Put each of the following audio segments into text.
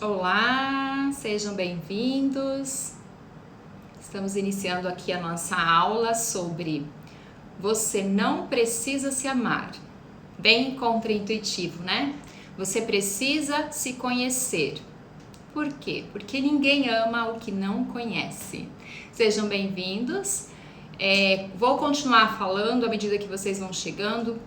Olá, sejam bem-vindos. Estamos iniciando aqui a nossa aula sobre você não precisa se amar. Bem contraintuitivo, né? Você precisa se conhecer. Por quê? Porque ninguém ama o que não conhece. Sejam bem-vindos. Vou continuar falando à medida que vocês vão chegando,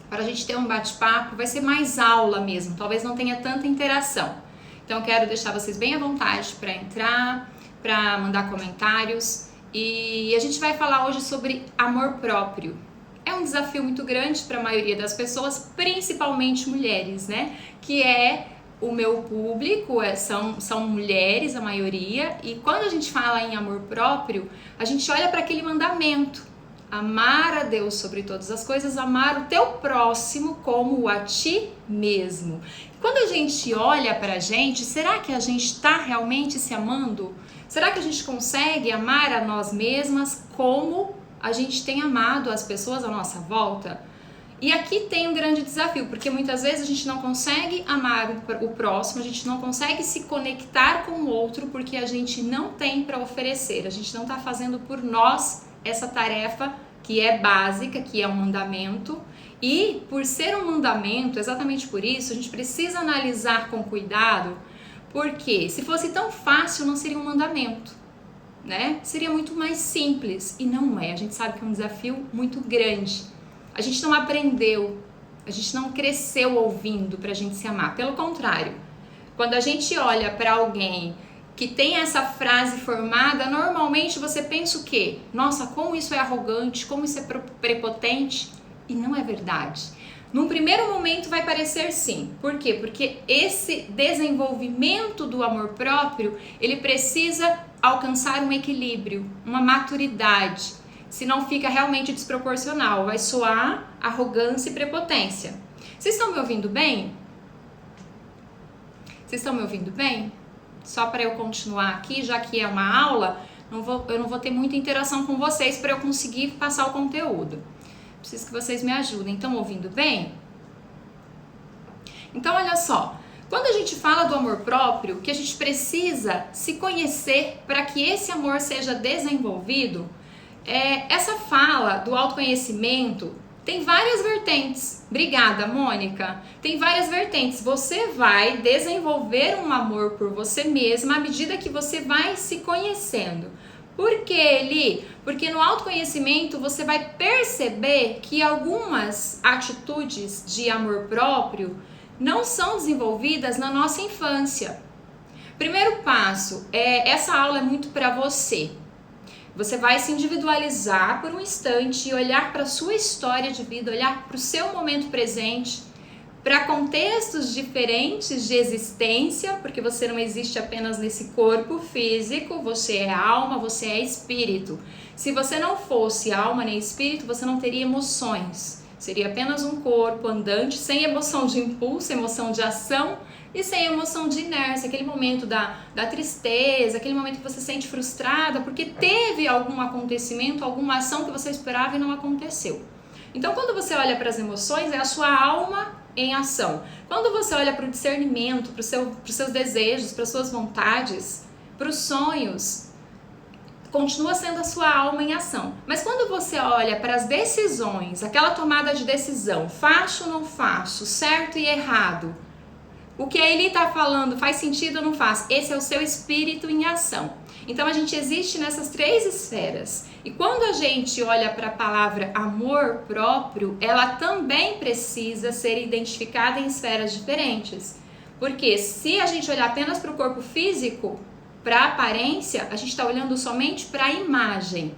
para a gente ter um bate-papo. Vai ser mais aula mesmo, talvez não tenha tanta interação. Então, quero deixar vocês bem à vontade para entrar, para mandar comentários. E a gente vai falar hoje sobre amor próprio. É um desafio muito grande para a maioria das pessoas, principalmente mulheres, né? Que é o meu público, são mulheres a maioria. E quando a gente fala em amor próprio, a gente olha para aquele mandamento. Amar a Deus sobre todas as coisas, amar o teu próximo como a ti mesmo. Quando a gente olha pra gente, será que a gente está realmente se amando? Será que a gente consegue amar a nós mesmas como a gente tem amado as pessoas à nossa volta? E aqui tem um grande desafio, porque muitas vezes a gente não consegue amar o próximo, a gente não consegue se conectar com o outro porque a gente não tem para oferecer, a gente não está fazendo por nós essa tarefa que é básica, que é um mandamento. E por ser um mandamento, exatamente por isso, a gente precisa analisar com cuidado, porque se fosse tão fácil não seria um mandamento, né? Seria muito mais simples, e não é. A gente sabe que é um desafio muito grande. A gente não aprendeu, a gente não cresceu ouvindo pra gente se amar. Pelo contrário, quando a gente olha para alguém que tem essa frase formada, normalmente você pensa o quê? Nossa, como isso é arrogante, como isso é prepotente. E não é verdade. Num primeiro momento vai parecer sim. Por quê? Porque esse desenvolvimento do amor próprio, ele precisa alcançar um equilíbrio, uma maturidade. Senão fica realmente desproporcional. Vai soar arrogância e prepotência. Vocês estão me ouvindo bem? Vocês estão me ouvindo bem? Só para eu continuar aqui, já que é uma aula, eu não vou ter muita interação com vocês para eu conseguir passar o conteúdo. Preciso que vocês me ajudem. Estão ouvindo bem? Então, olha só. Quando a gente fala do amor próprio, que a gente precisa se conhecer para que esse amor seja desenvolvido, essa fala do autoconhecimento tem várias vertentes. Obrigada, Mônica. Tem várias vertentes. Você vai desenvolver um amor por você mesma à medida que você vai se conhecendo. Por quê, Eli? Porque no autoconhecimento você vai perceber que algumas atitudes de amor próprio não são desenvolvidas na nossa infância. Primeiro passo, essa aula é muito para você. Você vai se individualizar por um instante e olhar para a sua história de vida, olhar para o seu momento presente, para contextos diferentes de existência, porque você não existe apenas nesse corpo físico, você é alma, você é espírito. Se você não fosse alma nem espírito, você não teria emoções. Seria apenas um corpo andante, sem emoção de impulso, emoção de ação e sem emoção de inércia, aquele momento da tristeza, aquele momento que você se sente frustrada porque teve algum acontecimento, alguma ação que você esperava e não aconteceu. Então, quando você olha para as emoções, é a sua alma em ação. Quando você olha para o discernimento, para os seus desejos, para as suas vontades, para os sonhos, continua sendo a sua alma em ação. Mas quando você olha para as decisões, aquela tomada de decisão, faço ou não faço, certo e errado, o que a Eli está falando faz sentido ou não faz? Esse é o seu espírito em ação. Então a gente existe nessas três esferas. E quando a gente olha para a palavra amor próprio, ela também precisa ser identificada em esferas diferentes. Porque se a gente olhar apenas para o corpo físico, para a aparência, a gente está olhando somente para a imagem.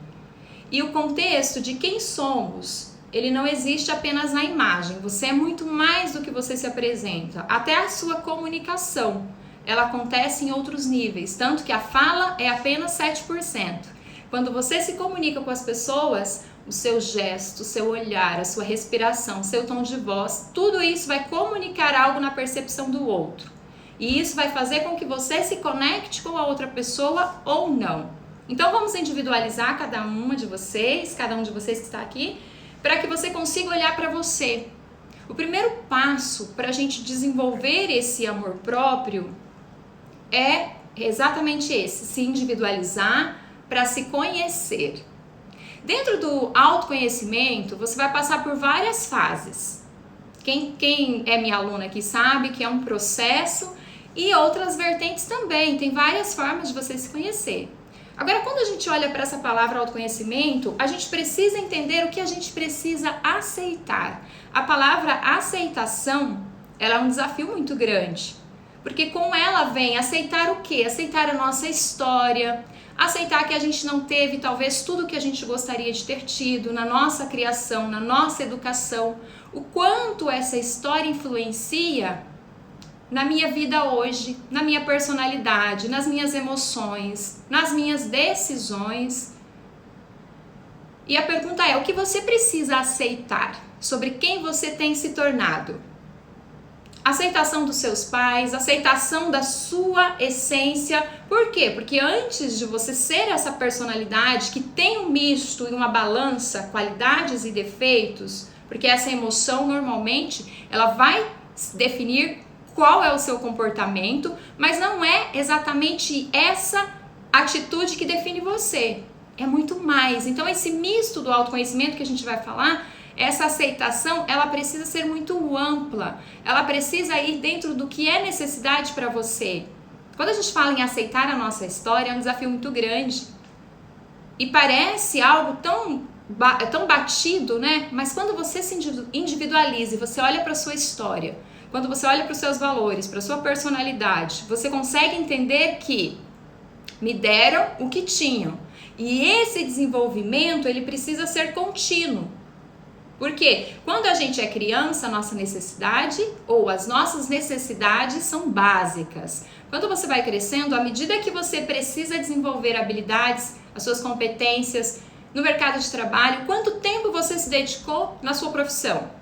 E o contexto de quem somos, ele não existe apenas na imagem. Você é muito mais do que você se apresenta. Até a sua comunicação, ela acontece em outros níveis. Tanto que a fala é apenas 7%. Quando você se comunica com as pessoas, o seu gesto, o seu olhar, a sua respiração, o seu tom de voz, tudo isso vai comunicar algo na percepção do outro. E isso vai fazer com que você se conecte com a outra pessoa ou não. Então vamos individualizar cada um de vocês que está aqui, para que você consiga olhar para você. O primeiro passo para a gente desenvolver esse amor próprio é exatamente esse, se individualizar para se conhecer. Dentro do autoconhecimento, você vai passar por várias fases. Quem é minha aluna aqui sabe que é um processo e outras vertentes também. Tem várias formas de você se conhecer. Agora, quando a gente olha para essa palavra autoconhecimento, a gente precisa entender o que a gente precisa aceitar. A palavra aceitação, ela é um desafio muito grande. Porque com ela vem aceitar o quê? Aceitar a nossa história, aceitar que a gente não teve talvez tudo que a gente gostaria de ter tido na nossa criação, na nossa educação, o quanto essa história influencia na minha vida hoje, na minha personalidade, nas minhas emoções, nas minhas decisões. E a pergunta é, o que você precisa aceitar sobre quem você tem se tornado? Aceitação dos seus pais, aceitação da sua essência. Por quê? Porque antes de você ser essa personalidade que tem um misto e uma balança, qualidades e defeitos, porque essa emoção normalmente ela vai definir qual é o seu comportamento, mas não é exatamente essa atitude que define você. É muito mais. Então esse misto do autoconhecimento que a gente vai falar, essa aceitação, ela precisa ser muito ampla. Ela precisa ir dentro do que é necessidade para você. Quando a gente fala em aceitar a nossa história, é um desafio muito grande. E parece algo tão batido, né? Mas quando você se individualiza e você olha para a sua história, quando você olha para os seus valores, para a sua personalidade, você consegue entender que me deram o que tinham. E esse desenvolvimento, ele precisa ser contínuo. Porque quando a gente é criança, a nossa necessidade ou as nossas necessidades são básicas. Quando você vai crescendo, à medida que você precisa desenvolver habilidades, as suas competências no mercado de trabalho, quanto tempo você se dedicou na sua profissão?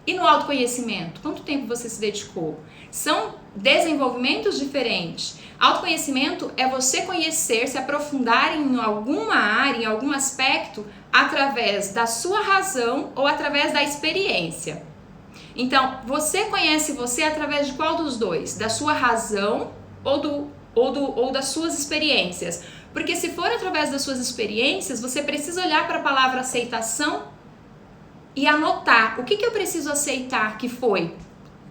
E no autoconhecimento, quanto tempo você se dedicou? São desenvolvimentos diferentes. Autoconhecimento é você conhecer, se aprofundar em alguma área, em algum aspecto, através da sua razão ou através da experiência. Então, você conhece você através de qual dos dois? Da sua razão ou das suas experiências? Porque se for através das suas experiências, você precisa olhar para a palavra aceitação e anotar o que eu preciso aceitar que foi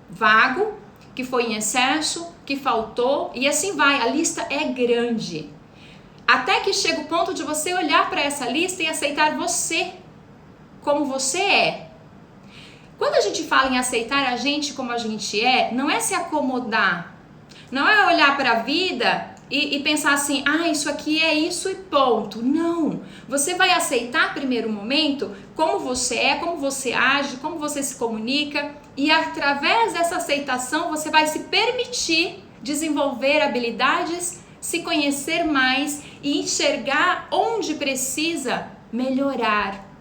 vago, que foi em excesso, que faltou, e assim vai. A lista é grande. Até que chega o ponto de você olhar para essa lista e aceitar você como você é. Quando a gente fala em aceitar a gente como a gente é, não é se acomodar, não é olhar para a vida e pensar assim, isso aqui é isso e ponto. Não, você vai aceitar primeiro momento como você é, como você age, como você se comunica, e através dessa aceitação você vai se permitir desenvolver habilidades, se conhecer mais e enxergar onde precisa melhorar.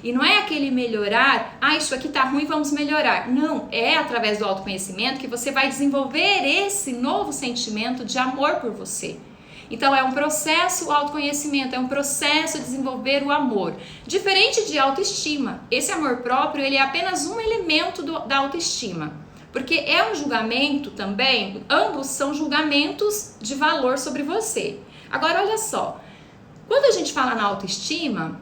E não é aquele melhorar, isso aqui tá ruim, vamos melhorar. Não, é através do autoconhecimento que você vai desenvolver esse novo sentimento de amor por você. Então é um processo, o autoconhecimento é um processo de desenvolver o amor. Diferente de autoestima, esse amor próprio ele é apenas um elemento da autoestima. Porque é um julgamento também, ambos são julgamentos de valor sobre você. Agora olha só, quando a gente fala na autoestima,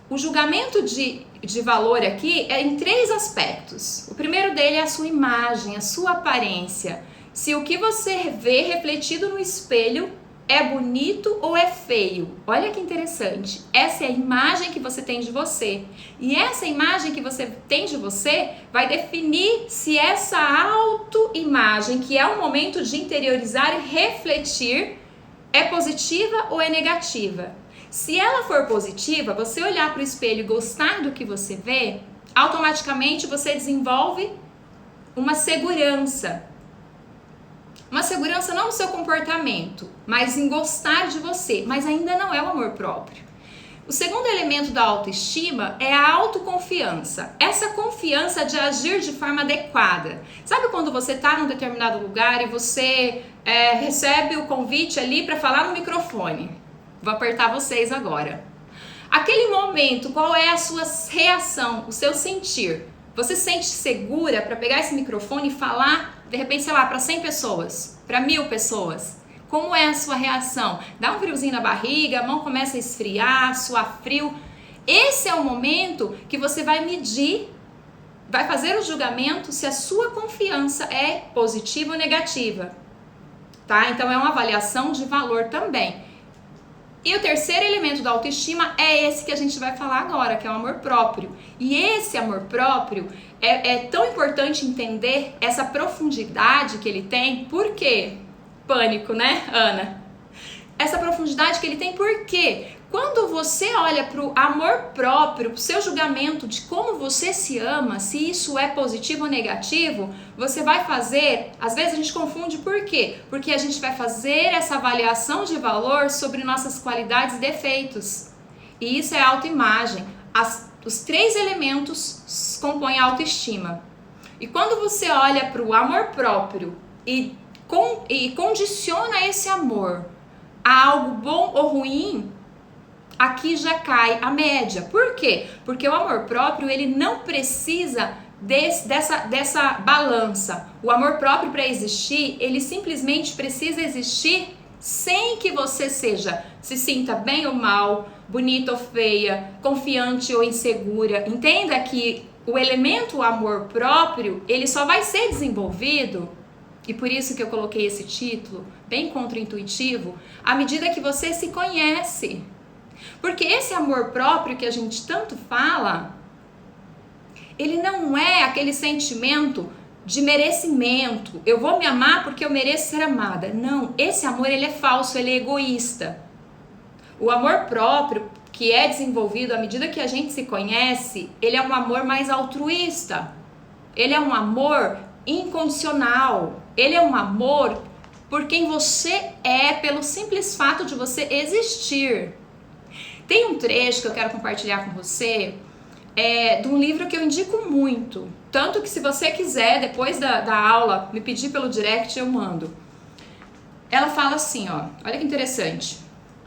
o julgamento de valor aqui é em 3 aspectos. O primeiro dele é a sua imagem, a sua aparência. Se o que você vê refletido no espelho é bonito ou é feio. Olha que interessante. Essa é a imagem que você tem de você. E essa imagem que você tem de você vai definir se essa autoimagem, que é o momento de interiorizar e refletir, é positiva ou é negativa. Se ela for positiva, você olhar para o espelho e gostar do que você vê, automaticamente você desenvolve uma segurança. Uma segurança não no seu comportamento, mas em gostar de você. Mas ainda não é o amor próprio. O segundo elemento da autoestima é a autoconfiança. Essa confiança de agir de forma adequada. Sabe quando você está num determinado lugar e você recebe o convite ali para falar no microfone? Vou apertar vocês agora. Aquele momento, qual é a sua reação, o seu sentir? Você se sente segura para pegar esse microfone e falar de repente, sei lá, para 100 pessoas, para 1000 pessoas. Como é a sua reação? Dá um friozinho na barriga, a mão começa a esfriar, suar frio. Esse é o momento que você vai medir, vai fazer o julgamento se a sua confiança é positiva ou negativa. Tá? Então é uma avaliação de valor também. E o terceiro elemento da autoestima é esse que a gente vai falar agora, que é o amor próprio. E esse amor próprio é tão importante entender essa profundidade que ele tem. Por quê? Pânico, né, Ana? Essa profundidade que ele tem, por quê? Quando você olha para o amor próprio, para o seu julgamento de como você se ama, se isso é positivo ou negativo, você vai fazer, às vezes a gente confunde por quê? Porque a gente vai fazer essa avaliação de valor sobre nossas qualidades e defeitos. E isso é autoimagem. Os 3 elementos compõem a autoestima. E quando você olha para o amor próprio e condiciona esse amor a algo bom ou ruim, aqui já cai a média. Por quê? Porque o amor próprio, ele não precisa dessa balança. O amor próprio, para existir, ele simplesmente precisa existir sem que você se sinta bem ou mal, bonita ou feia, confiante ou insegura. Entenda que o elemento amor próprio, ele só vai ser desenvolvido, e por isso que eu coloquei esse título, bem contraintuitivo, à medida que você se conhece. Porque esse amor próprio que a gente tanto fala, ele não é aquele sentimento de merecimento. Eu vou me amar porque eu mereço ser amada. Não, esse amor ele é falso, ele é egoísta. O amor próprio que é desenvolvido à medida que a gente se conhece, ele é um amor mais altruísta. Ele é um amor incondicional. Ele é um amor por quem você é, pelo simples fato de você existir. Tem um trecho que eu quero compartilhar com você, de um livro que eu indico muito. Tanto que se você quiser, depois da aula, me pedir pelo direct, eu mando. Ela fala assim, ó, olha que interessante.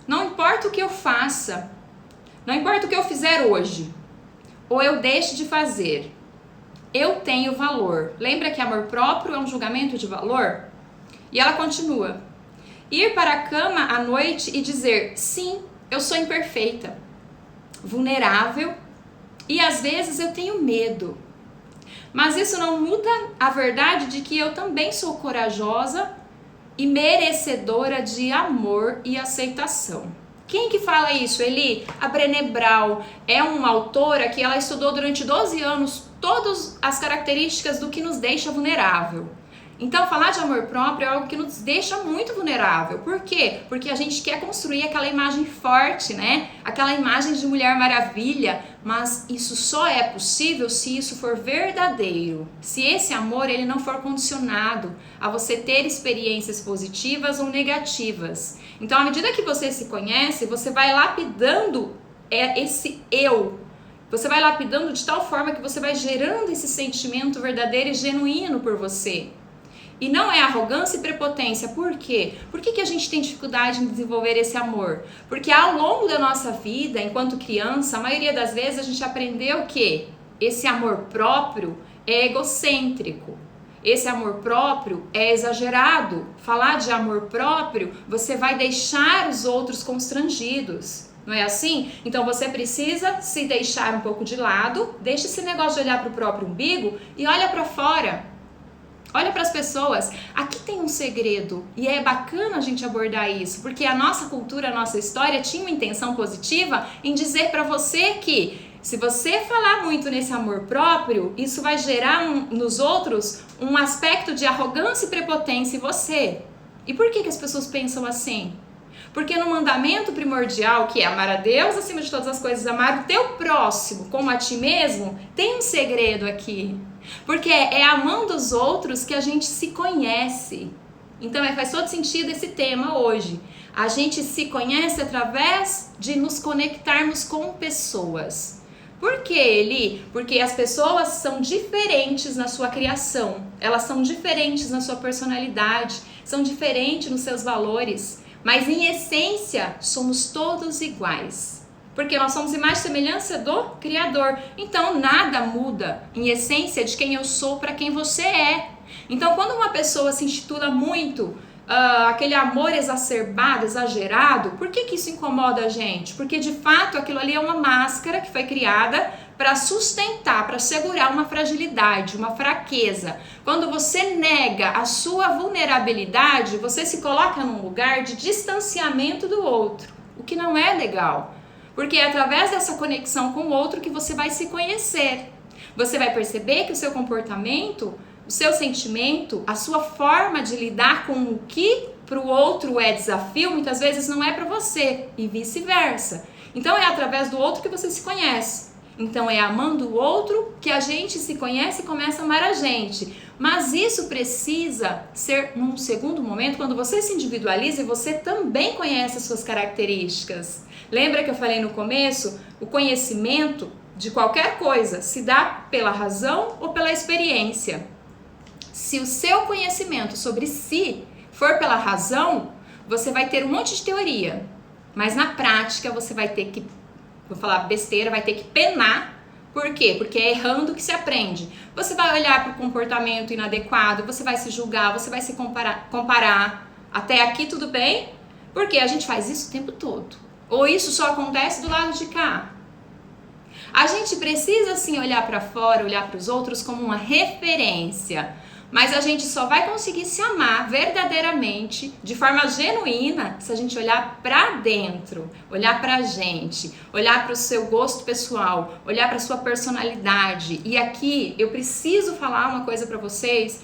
Não importa o que eu faça, não importa o que eu fizer hoje, ou eu deixe de fazer, eu tenho valor. Lembra que amor próprio é um julgamento de valor? E ela continua. Ir para a cama à noite e dizer, sim, eu sou imperfeita, vulnerável e às vezes eu tenho medo. Mas isso não muda a verdade de que eu também sou corajosa e merecedora de amor e aceitação. Quem que fala isso, Eli? A Brené Brown é uma autora que ela estudou durante 12 anos todas as características do que nos deixa vulnerável. Então, falar de amor próprio é algo que nos deixa muito vulnerável. Por quê? Porque a gente quer construir aquela imagem forte, né? Aquela imagem de Mulher Maravilha, mas isso só é possível se isso for verdadeiro. Se esse amor ele não for condicionado a você ter experiências positivas ou negativas. Então, à medida que você se conhece, você vai lapidando esse eu. Você vai lapidando de tal forma que você vai gerando esse sentimento verdadeiro e genuíno por você. E não é arrogância e prepotência. Por quê? Por que a gente tem dificuldade em desenvolver esse amor? Porque ao longo da nossa vida, enquanto criança, a maioria das vezes a gente aprendeu que esse amor próprio é egocêntrico. Esse amor próprio é exagerado. Falar de amor próprio, você vai deixar os outros constrangidos. Não é assim? Então você precisa se deixar um pouco de lado, deixa esse negócio de olhar para o próprio umbigo e olha para fora. Olha para as pessoas, aqui tem um segredo e é bacana a gente abordar isso, porque a nossa cultura, a nossa história tinha uma intenção positiva em dizer para você que se você falar muito nesse amor próprio, isso vai gerar nos outros um aspecto de arrogância e prepotência em você. E por que as pessoas pensam assim? Porque no mandamento primordial, que é amar a Deus acima de todas as coisas, amar o teu próximo como a ti mesmo, tem um segredo aqui. Porque é amando os outros que a gente se conhece. Então faz todo sentido esse tema hoje. A gente se conhece através de nos conectarmos com pessoas. Por quê, Eli? Porque as pessoas são diferentes na sua criação. Elas são diferentes na sua personalidade. São diferentes nos seus valores. Mas em essência, somos todos iguais. Porque nós somos imagem e semelhança do Criador. Então nada muda em essência de quem eu sou para quem você é. Então, quando uma pessoa se intitula muito aquele amor exacerbado, exagerado, por que isso incomoda a gente? Porque de fato aquilo ali é uma máscara que foi criada para sustentar, para segurar uma fragilidade, uma fraqueza. Quando você nega a sua vulnerabilidade, você se coloca num lugar de distanciamento do outro, o que não é legal. Porque é através dessa conexão com o outro que você vai se conhecer. Você vai perceber que o seu comportamento, o seu sentimento, a sua forma de lidar com o que para o outro é desafio, muitas vezes não é para você e vice-versa. Então é através do outro que você se conhece. Então é amando o outro que a gente se conhece e começa a amar a gente. Mas isso precisa ser num segundo momento, quando você se individualiza e você também conhece as suas características. Lembra que eu falei no começo? O conhecimento de qualquer coisa se dá pela razão ou pela experiência. Se o seu conhecimento sobre si for pela razão, você vai ter um monte de teoria, mas na prática você vai ter que, vou falar besteira, vai ter que penar. Por quê? Porque é errando que se aprende. Você vai olhar para o comportamento inadequado, você vai se julgar, você vai se comparar. Até aqui tudo bem? Porque a gente faz isso o tempo todo. Ou isso só acontece do lado de cá? A gente precisa sim olhar para fora, olhar para os outros como uma referência. Mas a gente só vai conseguir se amar verdadeiramente, de forma genuína, se a gente olhar para dentro, olhar para a gente, olhar para o seu gosto pessoal, olhar para a sua personalidade. E aqui eu preciso falar uma coisa para vocês,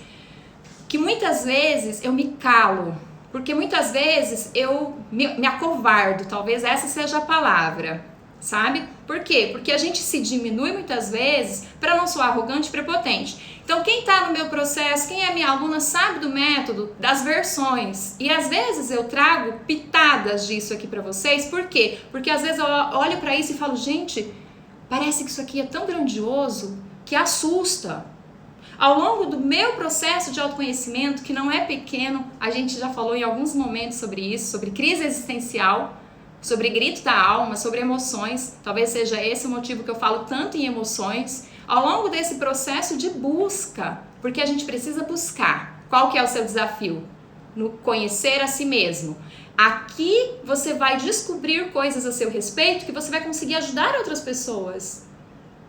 que muitas vezes eu me calo, porque muitas vezes eu me acovardo, talvez essa seja a palavra. Sabe? Por quê? Porque a gente se diminui muitas vezes para não soar arrogante e prepotente. Então quem está no meu processo, quem é minha aluna sabe do método, das versões. E às vezes eu trago pitadas disso aqui para vocês. Por quê? Porque às vezes eu olho para isso e falo, gente, parece que isso aqui é tão grandioso que assusta. Ao longo do meu processo de autoconhecimento, que não é pequeno, a gente já falou em alguns momentos sobre isso, sobre crise existencial, sobre grito da alma, sobre emoções, talvez seja esse o motivo que eu falo tanto em emoções, ao longo desse processo de busca, porque a gente precisa buscar. Qual que é o seu desafio? No conhecer a si mesmo. Aqui você vai descobrir coisas a seu respeito que você vai conseguir ajudar outras pessoas.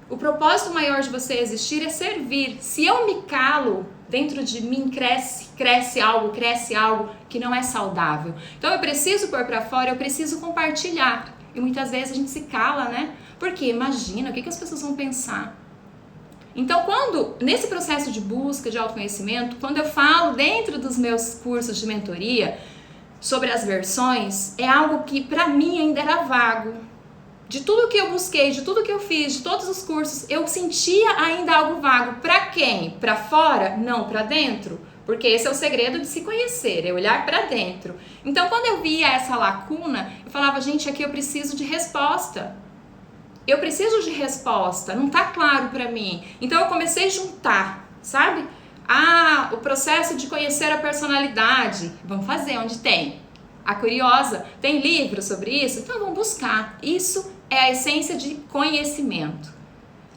O propósito maior de você existir é servir. Se eu me calo, dentro de mim cresce algo que não é saudável. Então eu preciso pôr pra fora, eu preciso compartilhar. E muitas vezes a gente se cala, né? Porque imagina, o que as pessoas vão pensar? Então nesse processo de busca, de autoconhecimento, quando eu falo dentro dos meus cursos de mentoria sobre as versões, é algo que pra mim ainda era vago. De tudo que eu busquei, de tudo que eu fiz, de todos os cursos, eu sentia ainda algo vago. Pra quem? Pra fora? Não, pra dentro. Porque esse é o segredo de se conhecer, é olhar pra dentro. Então, quando eu via essa lacuna, eu falava, gente, aqui eu preciso de resposta. Eu preciso de resposta, não tá claro pra mim. Então, eu comecei a juntar, sabe? O processo de conhecer a personalidade. Vamos fazer, onde tem? A Curiosa tem livro sobre isso? Então vamos buscar. Isso é a essência de conhecimento.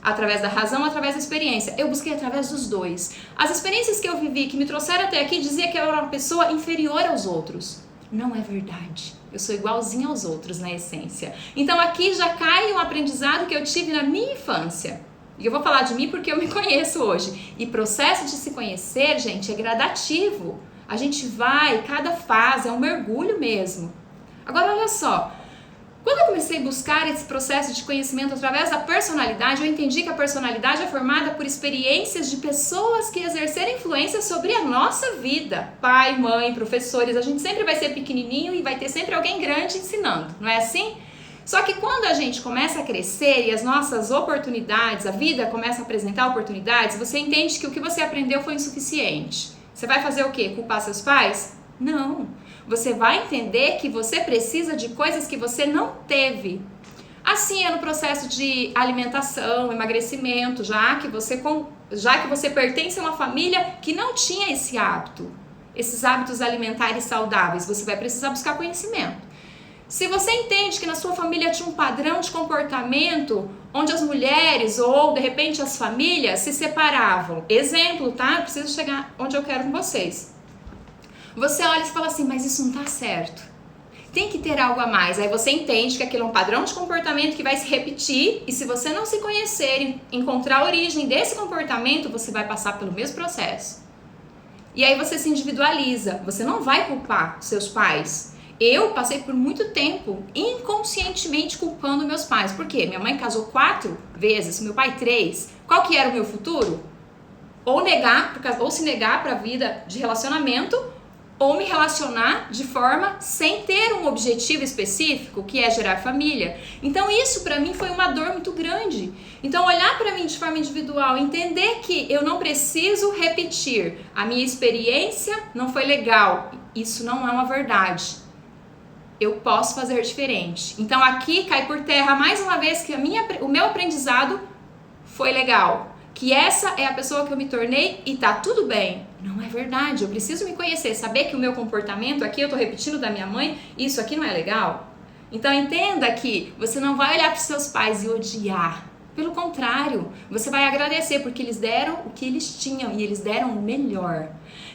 Através da razão, através da experiência. Eu busquei através dos dois. As experiências que eu vivi, que me trouxeram até aqui, dizia que eu era uma pessoa inferior aos outros. Não é verdade. Eu sou igualzinha aos outros na essência. Então aqui já cai um aprendizado que eu tive na minha infância. E eu vou falar de mim porque eu me conheço hoje. E processo de se conhecer, gente, é gradativo. A gente vai, cada fase, é um mergulho mesmo. Agora, olha só. Quando eu comecei a buscar esse processo de conhecimento através da personalidade, eu entendi que a personalidade é formada por experiências de pessoas que exerceram influência sobre a nossa vida. Pai, mãe, professores, a gente sempre vai ser pequenininho e vai ter sempre alguém grande ensinando, não é assim? Só que quando a gente começa a crescer e as nossas oportunidades, a vida começa a apresentar oportunidades, você entende que o que você aprendeu foi insuficiente. Você vai fazer o quê? Culpar seus pais? Não. Você vai entender que você precisa de coisas que você não teve. Assim é no processo de alimentação, emagrecimento, já que você pertence a uma família que não tinha esse hábito, esses hábitos alimentares saudáveis, você vai precisar buscar conhecimento. Se você entende que na sua família tinha um padrão de comportamento onde as mulheres ou de repente as famílias se separavam, exemplo, tá? Eu preciso chegar onde eu quero com vocês. Você olha e fala assim, mas isso não tá certo. Tem que ter algo a mais. Aí você entende que aquilo é um padrão de comportamento que vai se repetir e se você não se conhecer e encontrar a origem desse comportamento, você vai passar pelo mesmo processo. E aí você se individualiza. Você não vai culpar seus pais. Eu passei por muito tempo inconscientemente culpando meus pais. Por quê? Minha mãe casou 4 vezes, meu pai 3. Qual que era o meu futuro? Ou se negar para a vida de relacionamento, ou me relacionar de forma sem ter um objetivo específico, que é gerar família. Então isso para mim foi uma dor muito grande. Então olhar para mim de forma individual, entender que eu não preciso repetir, a minha experiência não foi legal, isso não é uma verdade. Eu posso fazer diferente. Então aqui cai por terra mais uma vez que o meu aprendizado foi legal. Que essa é a pessoa que eu me tornei e tá tudo bem. Não é verdade, eu preciso me conhecer, saber que o meu comportamento aqui, eu tô repetindo da minha mãe, isso aqui não é legal. Então entenda que você não vai olhar para os seus pais e odiar. Pelo contrário, você vai agradecer porque eles deram o que eles tinham e eles deram o melhor.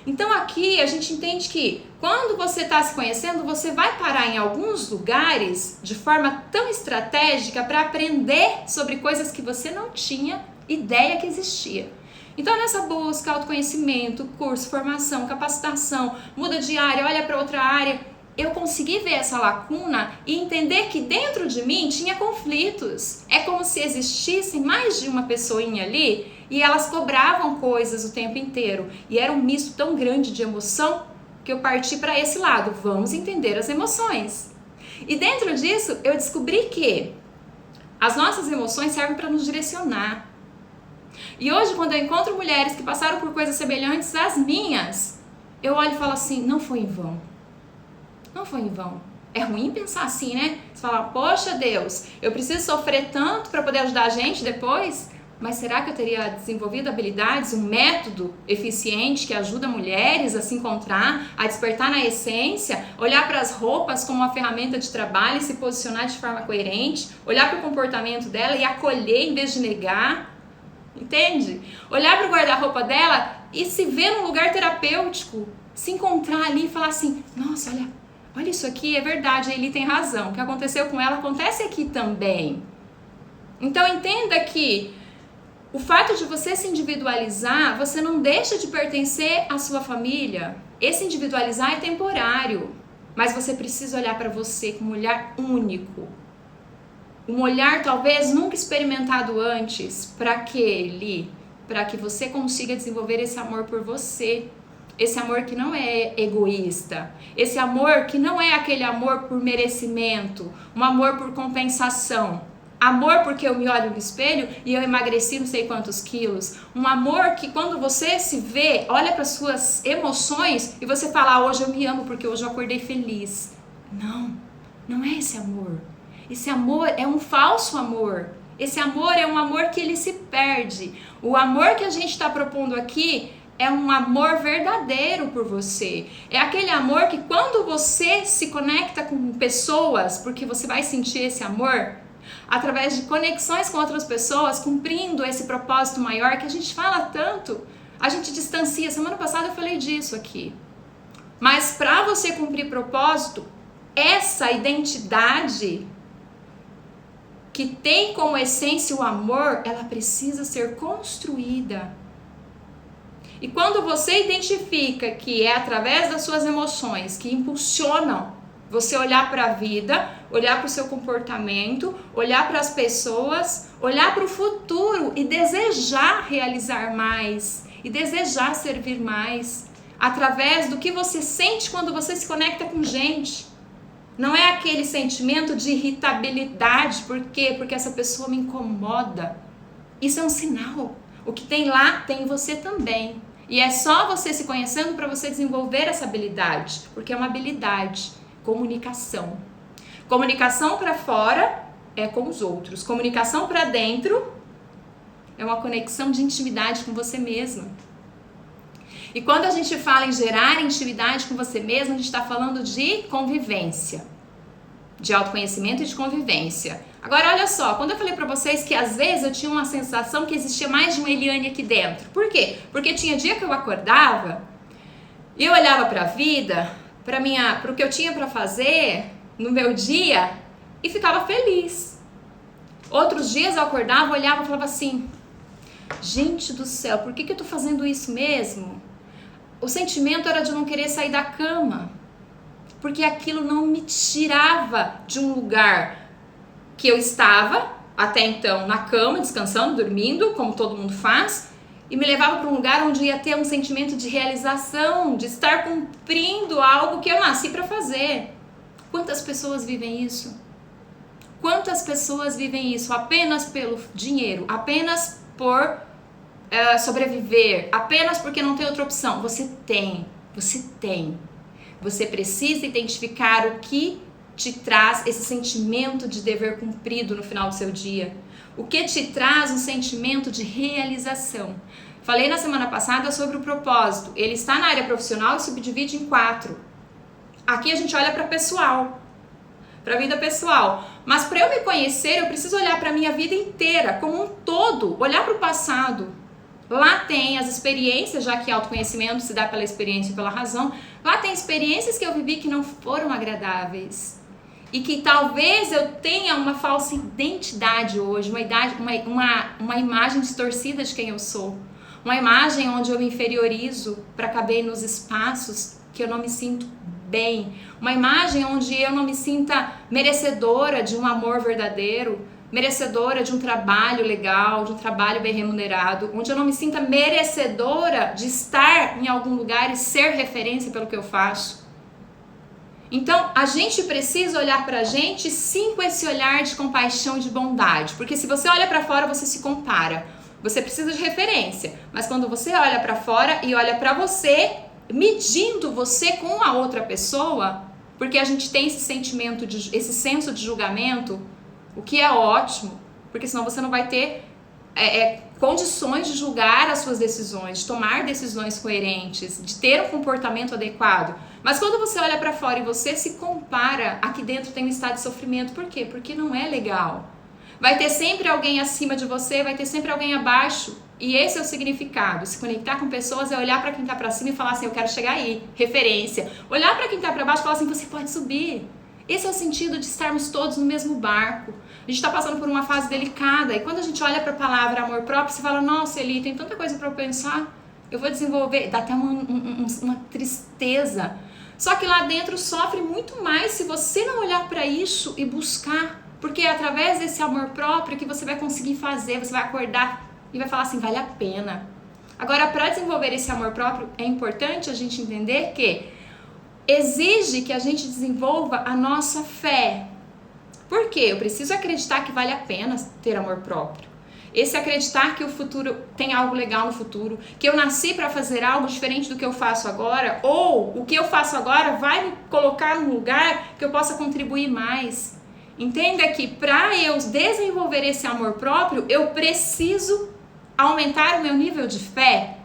Então aqui a gente entende que quando você está se conhecendo, você vai parar em alguns lugares de forma tão estratégica para aprender sobre coisas que você não tinha ideia que existia. Então nessa busca, autoconhecimento, curso, formação, capacitação, muda de área, olha para outra área, eu consegui ver essa lacuna e entender que dentro de mim tinha conflitos. É como se existissem mais de uma pessoinha ali e elas cobravam coisas o tempo inteiro. E era um misto tão grande de emoção que eu parti para esse lado. Vamos entender as emoções. E dentro disso eu descobri que as nossas emoções servem para nos direcionar. E hoje, quando eu encontro mulheres que passaram por coisas semelhantes às minhas, eu olho e falo assim, não foi em vão. Não foi em vão. É ruim pensar assim, né? Você fala, poxa Deus, eu preciso sofrer tanto para poder ajudar a gente depois? Mas será que eu teria desenvolvido habilidades, um método eficiente que ajuda mulheres a se encontrar, a despertar na essência, olhar para as roupas como uma ferramenta de trabalho e se posicionar de forma coerente, olhar para o comportamento dela e acolher em vez de negar? Entende? Olhar para o guarda-roupa dela e se ver num lugar terapêutico, se encontrar ali e falar assim, nossa, olha isso aqui, é verdade, a Eli tem razão, o que aconteceu com ela acontece aqui também. Então entenda que o fato de você se individualizar, você não deixa de pertencer à sua família. Esse individualizar é temporário, mas você precisa olhar para você com um olhar único. Um olhar talvez nunca experimentado antes. Para quê, Para que você consiga desenvolver esse amor por você. Esse amor que não é egoísta. Esse amor que não é aquele amor por merecimento. Um amor por compensação. Amor porque eu me olho no espelho e eu emagreci não sei quantos quilos. Um amor que quando você se vê, olha para suas emoções e você fala, hoje eu me amo porque hoje eu acordei feliz. Não é esse amor. Esse amor é um falso amor. Esse amor é um amor que ele se perde. O amor que a gente está propondo aqui é um amor verdadeiro por você. É aquele amor que quando você se conecta com pessoas, porque você vai sentir esse amor, através de conexões com outras pessoas, cumprindo esse propósito maior que a gente fala tanto, a gente distancia. Semana passada eu falei disso aqui. Mas para você cumprir propósito, essa identidade que tem como essência o amor, ela precisa ser construída. E quando você identifica que é através das suas emoções que impulsionam você olhar para a vida, olhar para o seu comportamento, olhar para as pessoas, olhar para o futuro e desejar realizar mais, e desejar servir mais, através do que você sente quando você se conecta com gente. Não é aquele sentimento de irritabilidade, por quê? Porque essa pessoa me incomoda. Isso é um sinal. O que tem lá, tem em você também. E é só você se conhecendo para você desenvolver essa habilidade, porque é uma habilidade, comunicação. Comunicação para fora é com os outros. Comunicação para dentro é uma conexão de intimidade com você mesma. E quando a gente fala em gerar intimidade com você mesmo, a gente está falando de convivência. de autoconhecimento e de convivência. Agora, olha só, quando eu falei pra vocês que às vezes eu tinha uma sensação que existia mais de uma Eliane aqui dentro. Por quê? Porque tinha dia que eu acordava e eu olhava pra vida, pro que eu tinha pra fazer no meu dia e ficava feliz. Outros dias eu acordava, olhava e falava assim, gente do céu, por que eu tô fazendo isso mesmo? O sentimento era de não querer sair da cama, porque aquilo não me tirava de um lugar que eu estava, até então, na cama, descansando, dormindo, como todo mundo faz, e me levava para um lugar onde ia ter um sentimento de realização, de estar cumprindo algo que eu nasci para fazer. Quantas pessoas vivem isso? Quantas pessoas vivem isso apenas pelo dinheiro, apenas por sobreviver, apenas porque não tem outra opção? Você tem. Você precisa identificar o que te traz esse sentimento de dever cumprido no final do seu dia. O que te traz um sentimento de realização. Falei na semana passada sobre o propósito. Ele está na área profissional e subdivide em 4. Aqui a gente olha para pessoal, para a vida pessoal. Mas para eu me conhecer, eu preciso olhar para a minha vida inteira, como um todo, olhar para o passado. Lá tem as experiências, já que autoconhecimento se dá pela experiência e pela razão. Lá tem experiências que eu vivi que não foram agradáveis. E que talvez eu tenha uma falsa identidade hoje, uma imagem distorcida de quem eu sou. Uma imagem onde eu me inferiorizo para caber nos espaços que eu não me sinto bem. Uma imagem onde eu não me sinta merecedora de um amor verdadeiro, merecedora de um trabalho legal, de um trabalho bem remunerado, onde eu não me sinta merecedora de estar em algum lugar e ser referência pelo que eu faço. Então, a gente precisa olhar pra gente sim com esse olhar de compaixão e de bondade, porque se você olha pra fora, você se compara. Você precisa de referência, mas quando você olha pra fora e olha pra você, medindo você com a outra pessoa, porque a gente tem esse sentimento, esse senso de julgamento, o que é ótimo, porque senão você não vai ter condições de julgar as suas decisões, de tomar decisões coerentes, de ter um comportamento adequado. Mas quando você olha pra fora e você se compara, aqui dentro tem um estado de sofrimento. Por quê? Porque não é legal. Vai ter sempre alguém acima de você, vai ter sempre alguém abaixo. E esse é o significado. Se conectar com pessoas é olhar pra quem tá pra cima e falar assim, eu quero chegar aí, referência. Olhar pra quem tá pra baixo e falar assim, você pode subir. Esse é o sentido de estarmos todos no mesmo barco. A gente está passando por uma fase delicada e quando a gente olha para a palavra amor próprio, você fala, nossa, Eli, tem tanta coisa para eu pensar, eu vou desenvolver, dá até uma tristeza. Só que lá dentro sofre muito mais se você não olhar para isso e buscar, porque é através desse amor próprio que você vai conseguir fazer, você vai acordar e vai falar assim, vale a pena. Agora, para desenvolver esse amor próprio, é importante a gente entender que exige que a gente desenvolva a nossa fé. Por quê? Eu preciso acreditar que vale a pena ter amor próprio. Esse acreditar que o futuro tem algo legal no futuro, que eu nasci para fazer algo diferente do que eu faço agora, ou o que eu faço agora vai me colocar num lugar que eu possa contribuir mais. Entenda que para eu desenvolver esse amor próprio, eu preciso aumentar o meu nível de fé.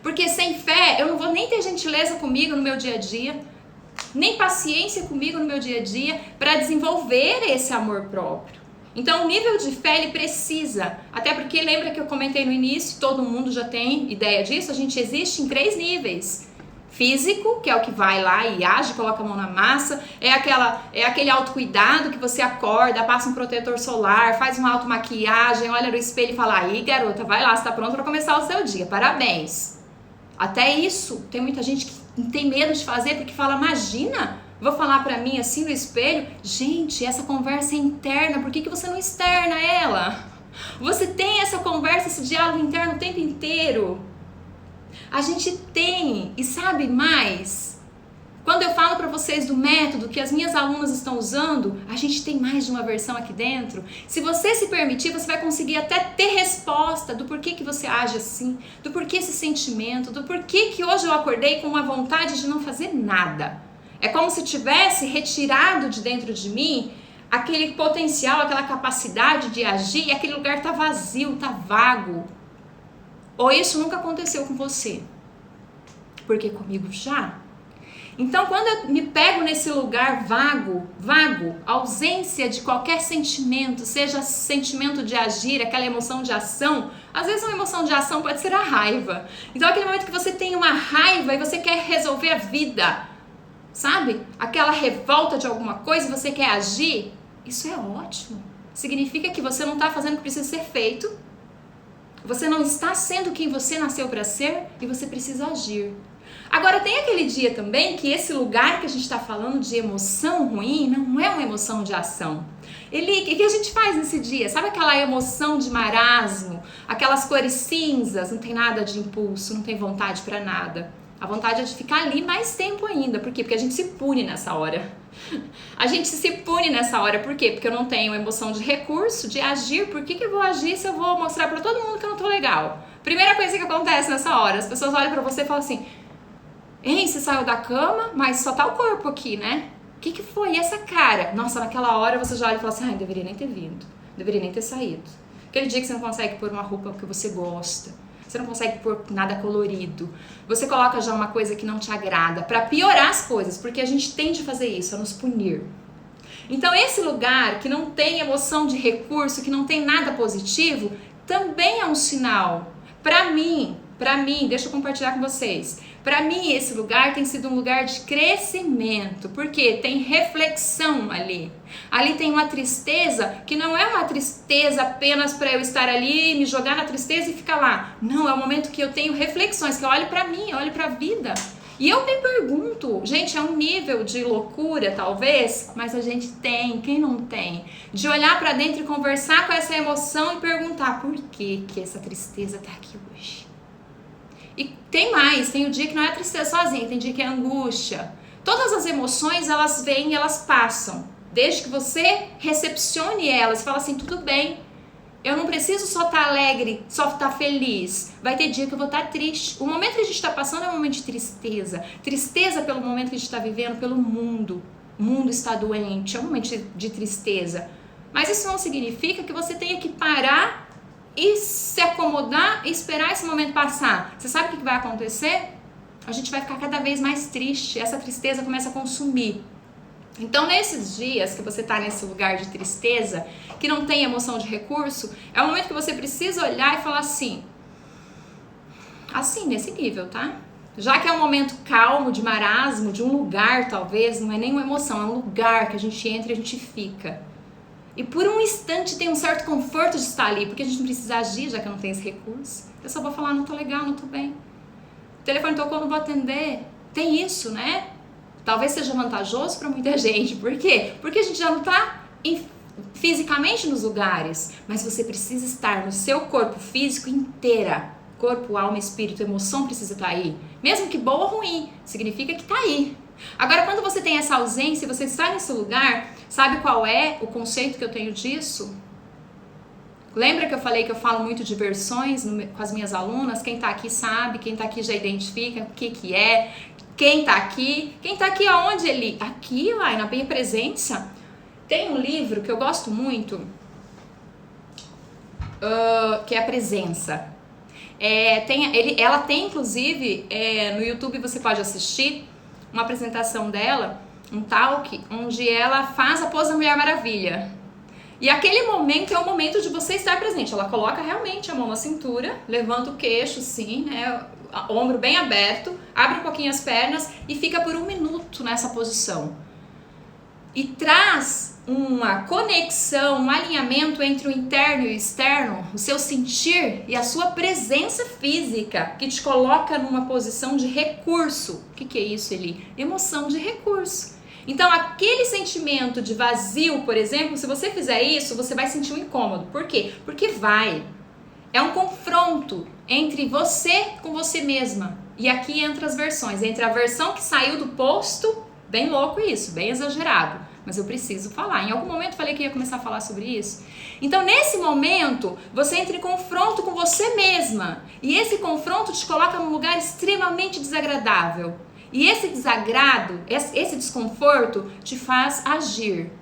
Porque sem fé, eu não vou nem ter gentileza comigo no meu dia a dia, nem paciência comigo no meu dia a dia para desenvolver esse amor próprio. Então, o nível de fé, ele precisa, até porque lembra que eu comentei no início, todo mundo já tem ideia disso, a gente existe em 3 níveis. Físico, que é o que vai lá e age, coloca a mão na massa, é aquele autocuidado que você acorda, passa um protetor solar, faz uma automaquiagem, olha no espelho e fala, aí garota, vai lá, você tá pronta para começar o seu dia, parabéns. Até isso, tem muita gente que tem medo de fazer porque fala, imagina, vou falar pra mim assim no espelho, gente, essa conversa é interna, por que você não externa ela? Você tem essa conversa, esse diálogo interno o tempo inteiro. A gente tem, e sabe mais? Quando eu falo pra vocês do método que as minhas alunas estão usando, a gente tem mais de uma versão aqui dentro. Se você se permitir, você vai conseguir até ter resposta do porquê que você age assim, do porquê esse sentimento, do porquê que hoje eu acordei com uma vontade de não fazer nada. É como se tivesse retirado de dentro de mim aquele potencial, aquela capacidade de agir e aquele lugar tá vazio, tá vago. Ou isso nunca aconteceu com você? Porque comigo já. Então, quando eu me pego nesse lugar vago, ausência de qualquer sentimento, seja sentimento de agir, aquela emoção de ação, às vezes uma emoção de ação pode ser a raiva. Então, aquele momento que você tem uma raiva e você quer resolver a vida, sabe? Aquela revolta de alguma coisa e você quer agir, isso é ótimo. Significa que você não está fazendo o que precisa ser feito, você não está sendo quem você nasceu para ser e você precisa agir. Agora, tem aquele dia também que esse lugar que a gente está falando de emoção ruim não é uma emoção de ação. O que a gente faz nesse dia? Sabe aquela emoção de marasmo, aquelas cores cinzas, não tem nada de impulso, não tem vontade para nada. A vontade é de ficar ali mais tempo ainda. Por quê? Porque a gente se pune nessa hora. A gente se pune nessa hora. Por quê? Porque eu não tenho emoção de recurso, de agir. Por que eu vou agir se eu vou mostrar para todo mundo que eu não tô legal? Primeira coisa que acontece nessa hora, as pessoas olham para você e falam assim: ei, você saiu da cama, mas só tá o corpo aqui, né? O que foi? E essa cara? Nossa, naquela hora você já olha e fala assim: ai, deveria nem ter vindo, deveria nem ter saído. Aquele dia que você não consegue pôr uma roupa que você gosta, você não consegue pôr nada colorido, você coloca já uma coisa que não te agrada, pra piorar as coisas, porque a gente tende a fazer isso, a nos punir. Então esse lugar que não tem emoção de recurso, que não tem nada positivo, também é um sinal. Pra mim, deixa eu compartilhar com vocês. Pra mim, esse lugar tem sido um lugar de crescimento, porque tem reflexão ali. Ali tem uma tristeza que não é uma tristeza apenas para eu estar ali, me jogar na tristeza e ficar lá. Não, é um momento que eu tenho reflexões, que eu olho pra mim, eu olho pra vida. E eu me pergunto, gente, é um nível de loucura talvez, mas a gente tem, quem não tem? De olhar pra dentro e conversar com essa emoção e perguntar: por que essa tristeza tá aqui hoje? E tem mais, tem o dia que não é tristeza sozinha, tem dia que é angústia. Todas as emoções, elas vêm e elas passam. Desde que você recepcione elas, fala assim: tudo bem, eu não preciso só estar alegre, só estar feliz. Vai ter dia que eu vou estar triste. O momento que a gente está passando é um momento de tristeza. Tristeza pelo momento que a gente está vivendo, pelo mundo. O mundo está doente, é um momento de tristeza. Mas isso não significa que você tenha que parar e se acomodar e esperar esse momento passar. Você sabe o que vai acontecer? A gente vai ficar cada vez mais triste, essa tristeza começa a consumir. Então, nesses dias que você está nesse lugar de tristeza, que não tem emoção de recurso, é o momento que você precisa olhar e falar assim, nesse nível, tá? Já que é um momento calmo, de marasmo, de um lugar talvez, não é nenhuma emoção, é um lugar que a gente entra e a gente fica. E por um instante tem um certo conforto de estar ali, porque a gente não precisa agir, já que eu não tenho esse recurso. Eu só vou falar: não tô legal, não tô bem. O telefone tocou, não vou atender. Tem isso, né? Talvez seja vantajoso para muita gente. Por quê? Porque a gente já não tá fisicamente nos lugares, mas você precisa estar no seu corpo físico inteira. Corpo, alma, espírito, emoção precisa estar aí. Mesmo que boa ou ruim, significa que tá aí. Agora, quando você tem essa ausência e você está nesse lugar, sabe qual é o conceito que eu tenho disso? Lembra que eu falei que eu falo muito de versões com as minhas alunas? Quem tá aqui sabe, quem tá aqui já identifica o que é. Quem tá aqui aonde ele? Aqui, lá, na minha presença. Tem um livro que eu gosto muito, que é A Presença. Ela tem, inclusive, no YouTube você pode assistir uma apresentação dela, um talk, onde ela faz a pose da Mulher Maravilha. E aquele momento é o momento de você estar presente. Ela coloca realmente a mão na cintura, levanta o queixo, sim, né, ombro bem aberto, abre um pouquinho as pernas e fica por 1 minuto nessa posição. E traz uma conexão, um alinhamento entre o interno e o externo, o seu sentir e a sua presença física, que te coloca numa posição de recurso. O que é isso, Eli? Emoção de recurso. Então, aquele sentimento de vazio, por exemplo, se você fizer isso, você vai sentir um incômodo. Por quê? Porque é um confronto entre você com você mesma. E aqui entra as versões, entre a versão que saiu do posto, bem louco isso, bem exagerado, mas eu preciso falar. Em algum momento eu falei que ia começar a falar sobre isso. Então, nesse momento, você entra em confronto com você mesma. E esse confronto te coloca num lugar extremamente desagradável. E esse desagrado, esse desconforto te faz agir.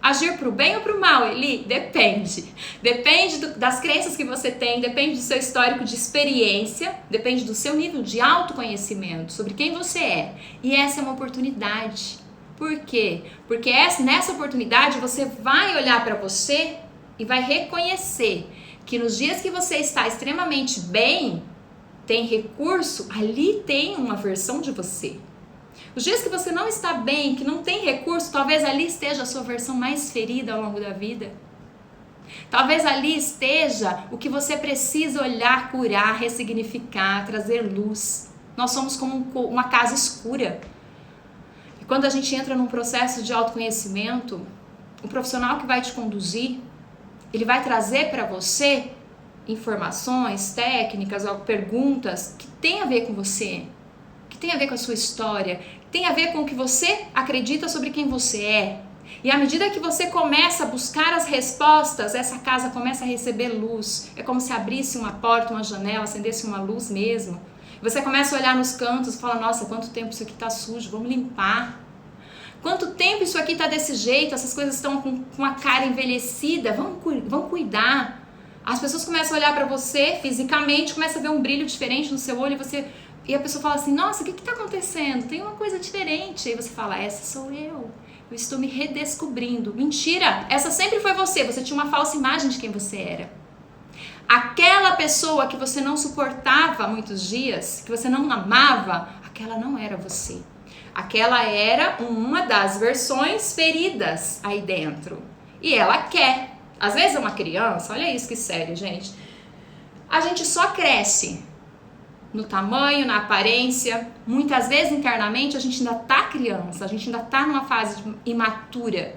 Agir para o bem ou para o mal, Eli? Depende. Depende das crenças que você tem, depende do seu histórico de experiência, depende do seu nível de autoconhecimento sobre quem você é. E essa é uma oportunidade. Por quê? Porque nessa oportunidade você vai olhar para você e vai reconhecer que nos dias que você está extremamente bem, tem recurso, ali tem uma versão de você. Os dias que você não está bem, que não tem recurso, talvez ali esteja a sua versão mais ferida ao longo da vida. Talvez ali esteja o que você precisa olhar, curar, ressignificar, trazer luz. Nós somos como uma casa escura. E quando a gente entra num processo de autoconhecimento, o profissional que vai te conduzir, ele vai trazer para você informações, técnicas, perguntas que tem a ver com você, que tem a ver com a sua história, tem a ver com o que você acredita sobre quem você é. E à medida que você começa a buscar as respostas, essa casa começa a receber luz. É como se abrisse uma porta, uma janela, acendesse uma luz mesmo. Você começa a olhar nos cantos e fala, nossa, quanto tempo isso aqui está sujo, vamos limpar. Quanto tempo isso aqui está desse jeito, essas coisas estão com a cara envelhecida, vamos cuidar. As pessoas começam a olhar para você fisicamente, começa a ver um brilho diferente no seu olho e a pessoa fala assim, nossa, o que está acontecendo? Tem uma coisa diferente. Aí você fala, essa sou eu estou me redescobrindo. Mentira, essa sempre foi você tinha uma falsa imagem de quem você era. Aquela pessoa que você não suportava há muitos dias, que você não amava, aquela não era você. Aquela era uma das versões feridas aí dentro. E ela quer. Às vezes é uma criança, olha isso que sério, gente. A gente só cresce no tamanho, na aparência. Muitas vezes internamente a gente ainda tá criança, a gente ainda tá numa fase imatura.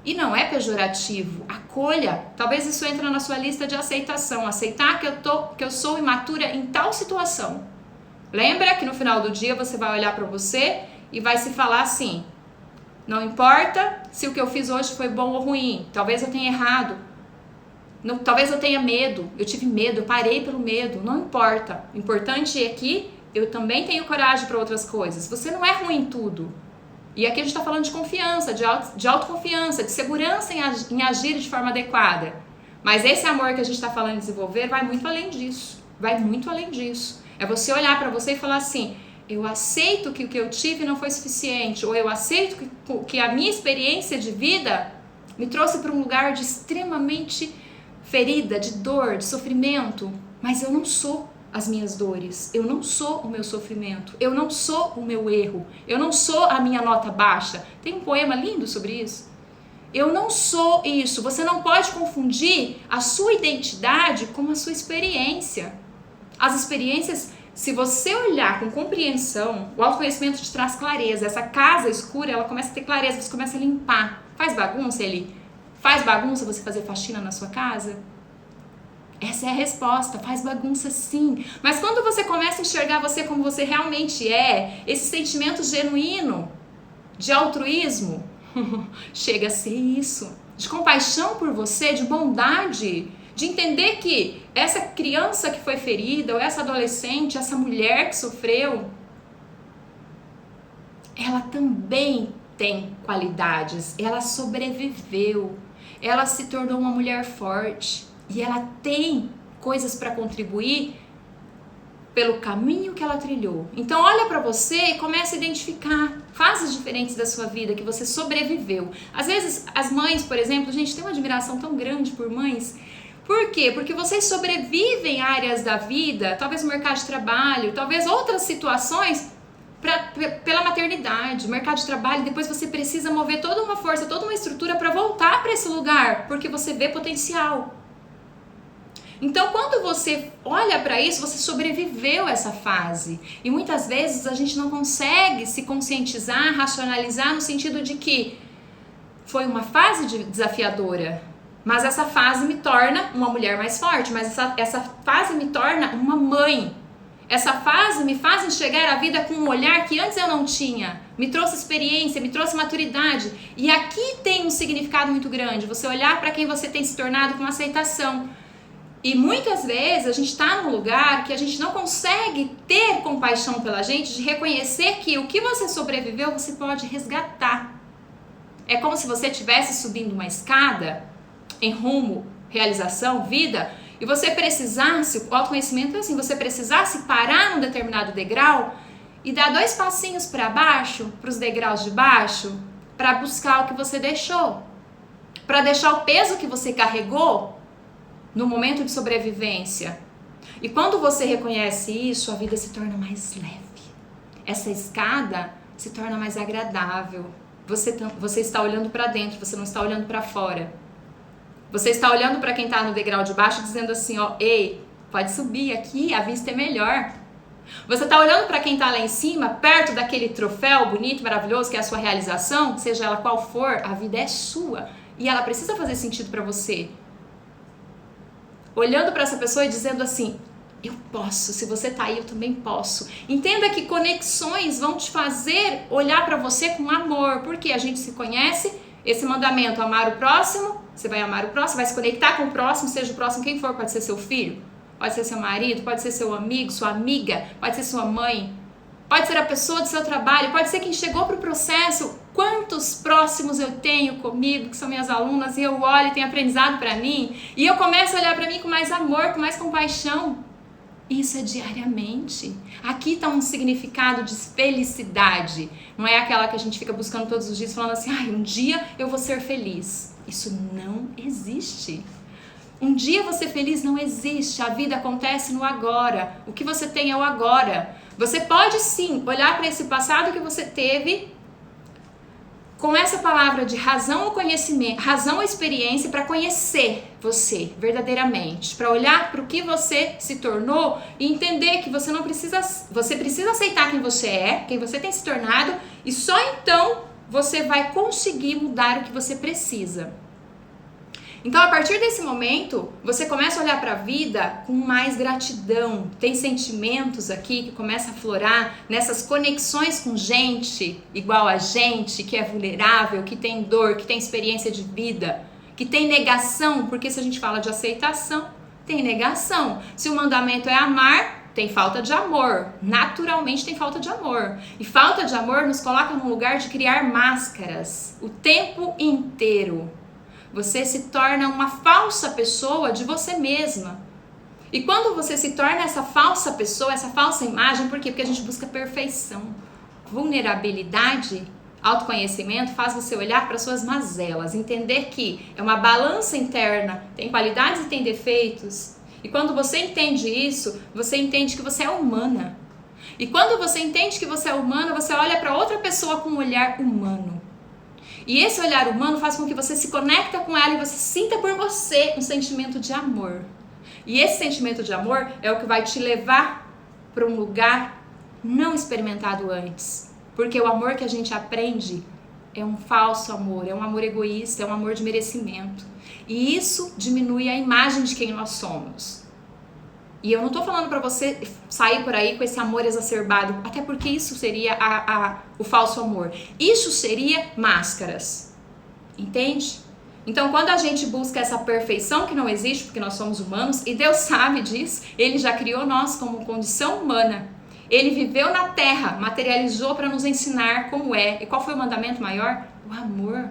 E não é pejorativo. Acolha. Talvez isso entre na sua lista de aceitação. Aceitar que eu sou imatura em tal situação. Lembra que no final do dia você vai olhar para você e vai se falar assim, não importa se o que eu fiz hoje foi bom ou ruim, talvez eu tenha errado, talvez eu tenha medo, eu tive medo, eu parei pelo medo, não importa. O importante é que eu também tenho coragem para outras coisas. Você não é ruim em tudo. E aqui a gente está falando de confiança, de autoconfiança, de segurança em agir de forma adequada. Mas esse amor que a gente está falando de desenvolver vai muito além disso. Vai muito além disso. É você olhar para você e falar assim, eu aceito que o que eu tive não foi suficiente, ou eu aceito que a minha experiência de vida me trouxe para um lugar de extremamente ferida, de dor, de sofrimento, mas eu não sou as minhas dores, eu não sou o meu sofrimento, eu não sou o meu erro, eu não sou a minha nota baixa. Tem um poema lindo sobre isso. Eu não sou isso. Você não pode confundir a sua identidade com a sua experiência. As experiências, se você olhar com compreensão, o autoconhecimento te traz clareza. Essa casa escura, ela começa a ter clareza, você começa a limpar. Faz bagunça, Eli? Faz bagunça você fazer faxina na sua casa? Essa é a resposta, faz bagunça sim. Mas quando você começa a enxergar você como você realmente é, esse sentimento genuíno de altruísmo, chega a ser isso. De compaixão por você, de bondade, de entender que essa criança que foi ferida, ou essa adolescente, essa mulher que sofreu, ela também tem qualidades, ela sobreviveu, ela se tornou uma mulher forte e ela tem coisas para contribuir pelo caminho que ela trilhou. Então olha para você e começa a identificar fases diferentes da sua vida que você sobreviveu. Às vezes as mães, por exemplo, gente, tem uma admiração tão grande por mães. Por quê? Porque vocês sobrevivem a áreas da vida, talvez no mercado de trabalho, talvez outras situações, pela maternidade, mercado de trabalho. Depois você precisa mover toda uma força, toda uma estrutura para voltar para esse lugar, porque você vê potencial. Então, quando você olha para isso, você sobreviveu essa fase. E muitas vezes a gente não consegue se conscientizar, racionalizar no sentido de que foi uma fase desafiadora, mas essa fase me torna uma mulher mais forte, mas essa fase me torna uma mãe. Essa fase me faz enxergar a vida com um olhar que antes eu não tinha. Me trouxe experiência, me trouxe maturidade. E aqui tem um significado muito grande. Você olhar para quem você tem se tornado com aceitação. E muitas vezes a gente está num lugar que a gente não consegue ter compaixão pela gente, de reconhecer que o que você sobreviveu você pode resgatar. é como se você estivesse subindo uma escada em rumo, realização, vida, e você precisasse, o autoconhecimento é assim, você precisasse parar num determinado degrau e dar 2 passinhos para baixo, para os degraus de baixo, para buscar o que você deixou, para deixar o peso que você carregou no momento de sobrevivência. E quando você reconhece isso, a vida se torna mais leve. Essa escada se torna mais agradável. Você está olhando para dentro, você não está olhando para fora. Você está olhando para quem está no degrau de baixo dizendo assim, ó, ei, pode subir aqui, a vista é melhor. Você está olhando para quem está lá em cima, perto daquele troféu bonito, maravilhoso, que é a sua realização, seja ela qual for, a vida é sua. E ela precisa fazer sentido para você. Olhando para essa pessoa e dizendo assim, eu posso, se você está aí, eu também posso. Entenda que conexões vão te fazer olhar para você com amor, porque a gente se conhece, esse mandamento, amar o próximo, você vai amar o próximo, vai se conectar com o próximo, seja o próximo quem for, pode ser seu filho, pode ser seu marido, pode ser seu amigo, sua amiga, pode ser sua mãe, pode ser a pessoa do seu trabalho, pode ser quem chegou para o processo. Quantos próximos eu tenho comigo, que são minhas alunas, e eu olho e tenho aprendizado para mim, e eu começo a olhar para mim com mais amor, com mais compaixão. Isso é diariamente. Aqui está um significado de felicidade. Não é aquela que a gente fica buscando todos os dias, falando assim, um dia eu vou ser feliz. Isso não existe. Um dia você feliz não existe. A vida acontece no agora. O que você tem é o agora. Você pode sim olhar para esse passado que você teve com essa palavra de razão ou conhecimento, razão ou experiência, para conhecer você verdadeiramente, para olhar para o que você se tornou e entender que você precisa aceitar quem você é, quem você tem se tornado, e só então você vai conseguir mudar o que você precisa. Então, a partir desse momento, você começa a olhar para a vida com mais gratidão. Tem sentimentos aqui que começam a aflorar nessas conexões com gente igual a gente, que é vulnerável, que tem dor, que tem experiência de vida, que tem negação, porque se a gente fala de aceitação, tem negação. Se o mandamento é amar, tem falta de amor. Naturalmente tem falta de amor. E falta de amor nos coloca num lugar de criar máscaras o tempo inteiro. Você se torna uma falsa pessoa de você mesma. E quando você se torna essa falsa pessoa, essa falsa imagem, por quê? Porque a gente busca perfeição. Vulnerabilidade, autoconhecimento faz você olhar para suas mazelas, entender que é uma balança interna, tem qualidades e tem defeitos. E quando você entende isso, você entende que você é humana. E quando você entende que você é humana, você olha para outra pessoa com um olhar humano. E esse olhar humano faz com que você se conecte com ela e você sinta por você um sentimento de amor. E esse sentimento de amor é o que vai te levar para um lugar não experimentado antes. Porque o amor que a gente aprende é um falso amor, é um amor egoísta, é um amor de merecimento. E isso diminui a imagem de quem nós somos. E eu não tô falando pra você sair por aí com esse amor exacerbado, até porque isso seria o falso amor. Isso seria máscaras, entende? Então, quando a gente busca essa perfeição que não existe, porque nós somos humanos, e Deus sabe disso, Ele já criou nós como condição humana. Ele viveu na terra, materializou para nos ensinar como é. E qual foi o mandamento maior? O amor.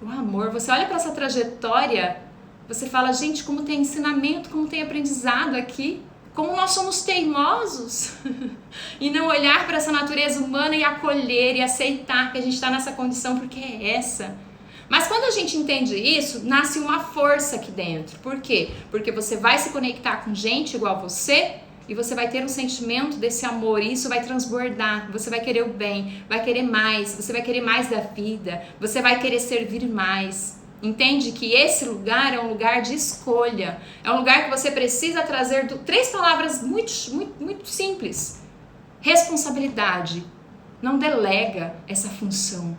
O amor. Você olha para essa trajetória, você fala, gente, como tem ensinamento, como tem aprendizado aqui, como nós somos teimosos e não olhar para essa natureza humana e acolher e aceitar que a gente está nessa condição porque é essa. Mas quando a gente entende isso, nasce uma força aqui dentro. Por quê? Porque você vai se conectar com gente igual a você e você vai ter um sentimento desse amor e isso vai transbordar. Você vai querer o bem, vai querer mais, você vai querer mais da vida, você vai querer servir mais. Entende que esse lugar é um lugar de escolha. É um lugar que você precisa trazer 3 palavras muito simples. Responsabilidade. Não delega essa função.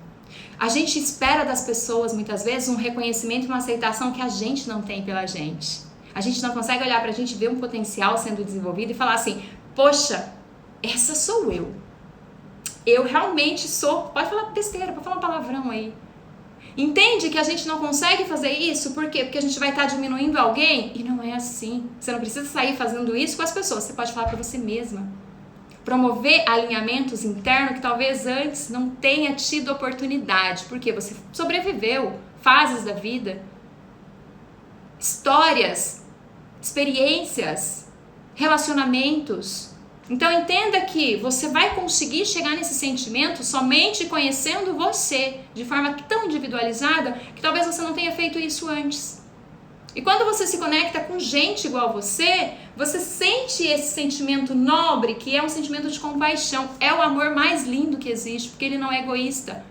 A gente espera das pessoas, muitas vezes, um reconhecimento e uma aceitação que a gente não tem pela gente. A gente não consegue olhar pra gente, ver um potencial sendo desenvolvido e falar assim, poxa, essa sou eu. Eu realmente sou. Pode falar besteira, pode falar um palavrão aí. Entende que a gente não consegue fazer isso? Por quê? Porque a gente vai estar diminuindo alguém? E não é assim. Você não precisa sair fazendo isso com as pessoas. Você pode falar para você mesma. promover alinhamentos internos que talvez antes não tenha tido oportunidade, porque você sobreviveu fases da vida, histórias, experiências, relacionamentos. Então entenda que você vai conseguir chegar nesse sentimento somente conhecendo você de forma tão individualizada que talvez você não tenha feito isso antes. E quando você se conecta com gente igual a você sente esse sentimento nobre, que é um sentimento de compaixão. É o amor mais lindo que existe, porque ele não é egoísta.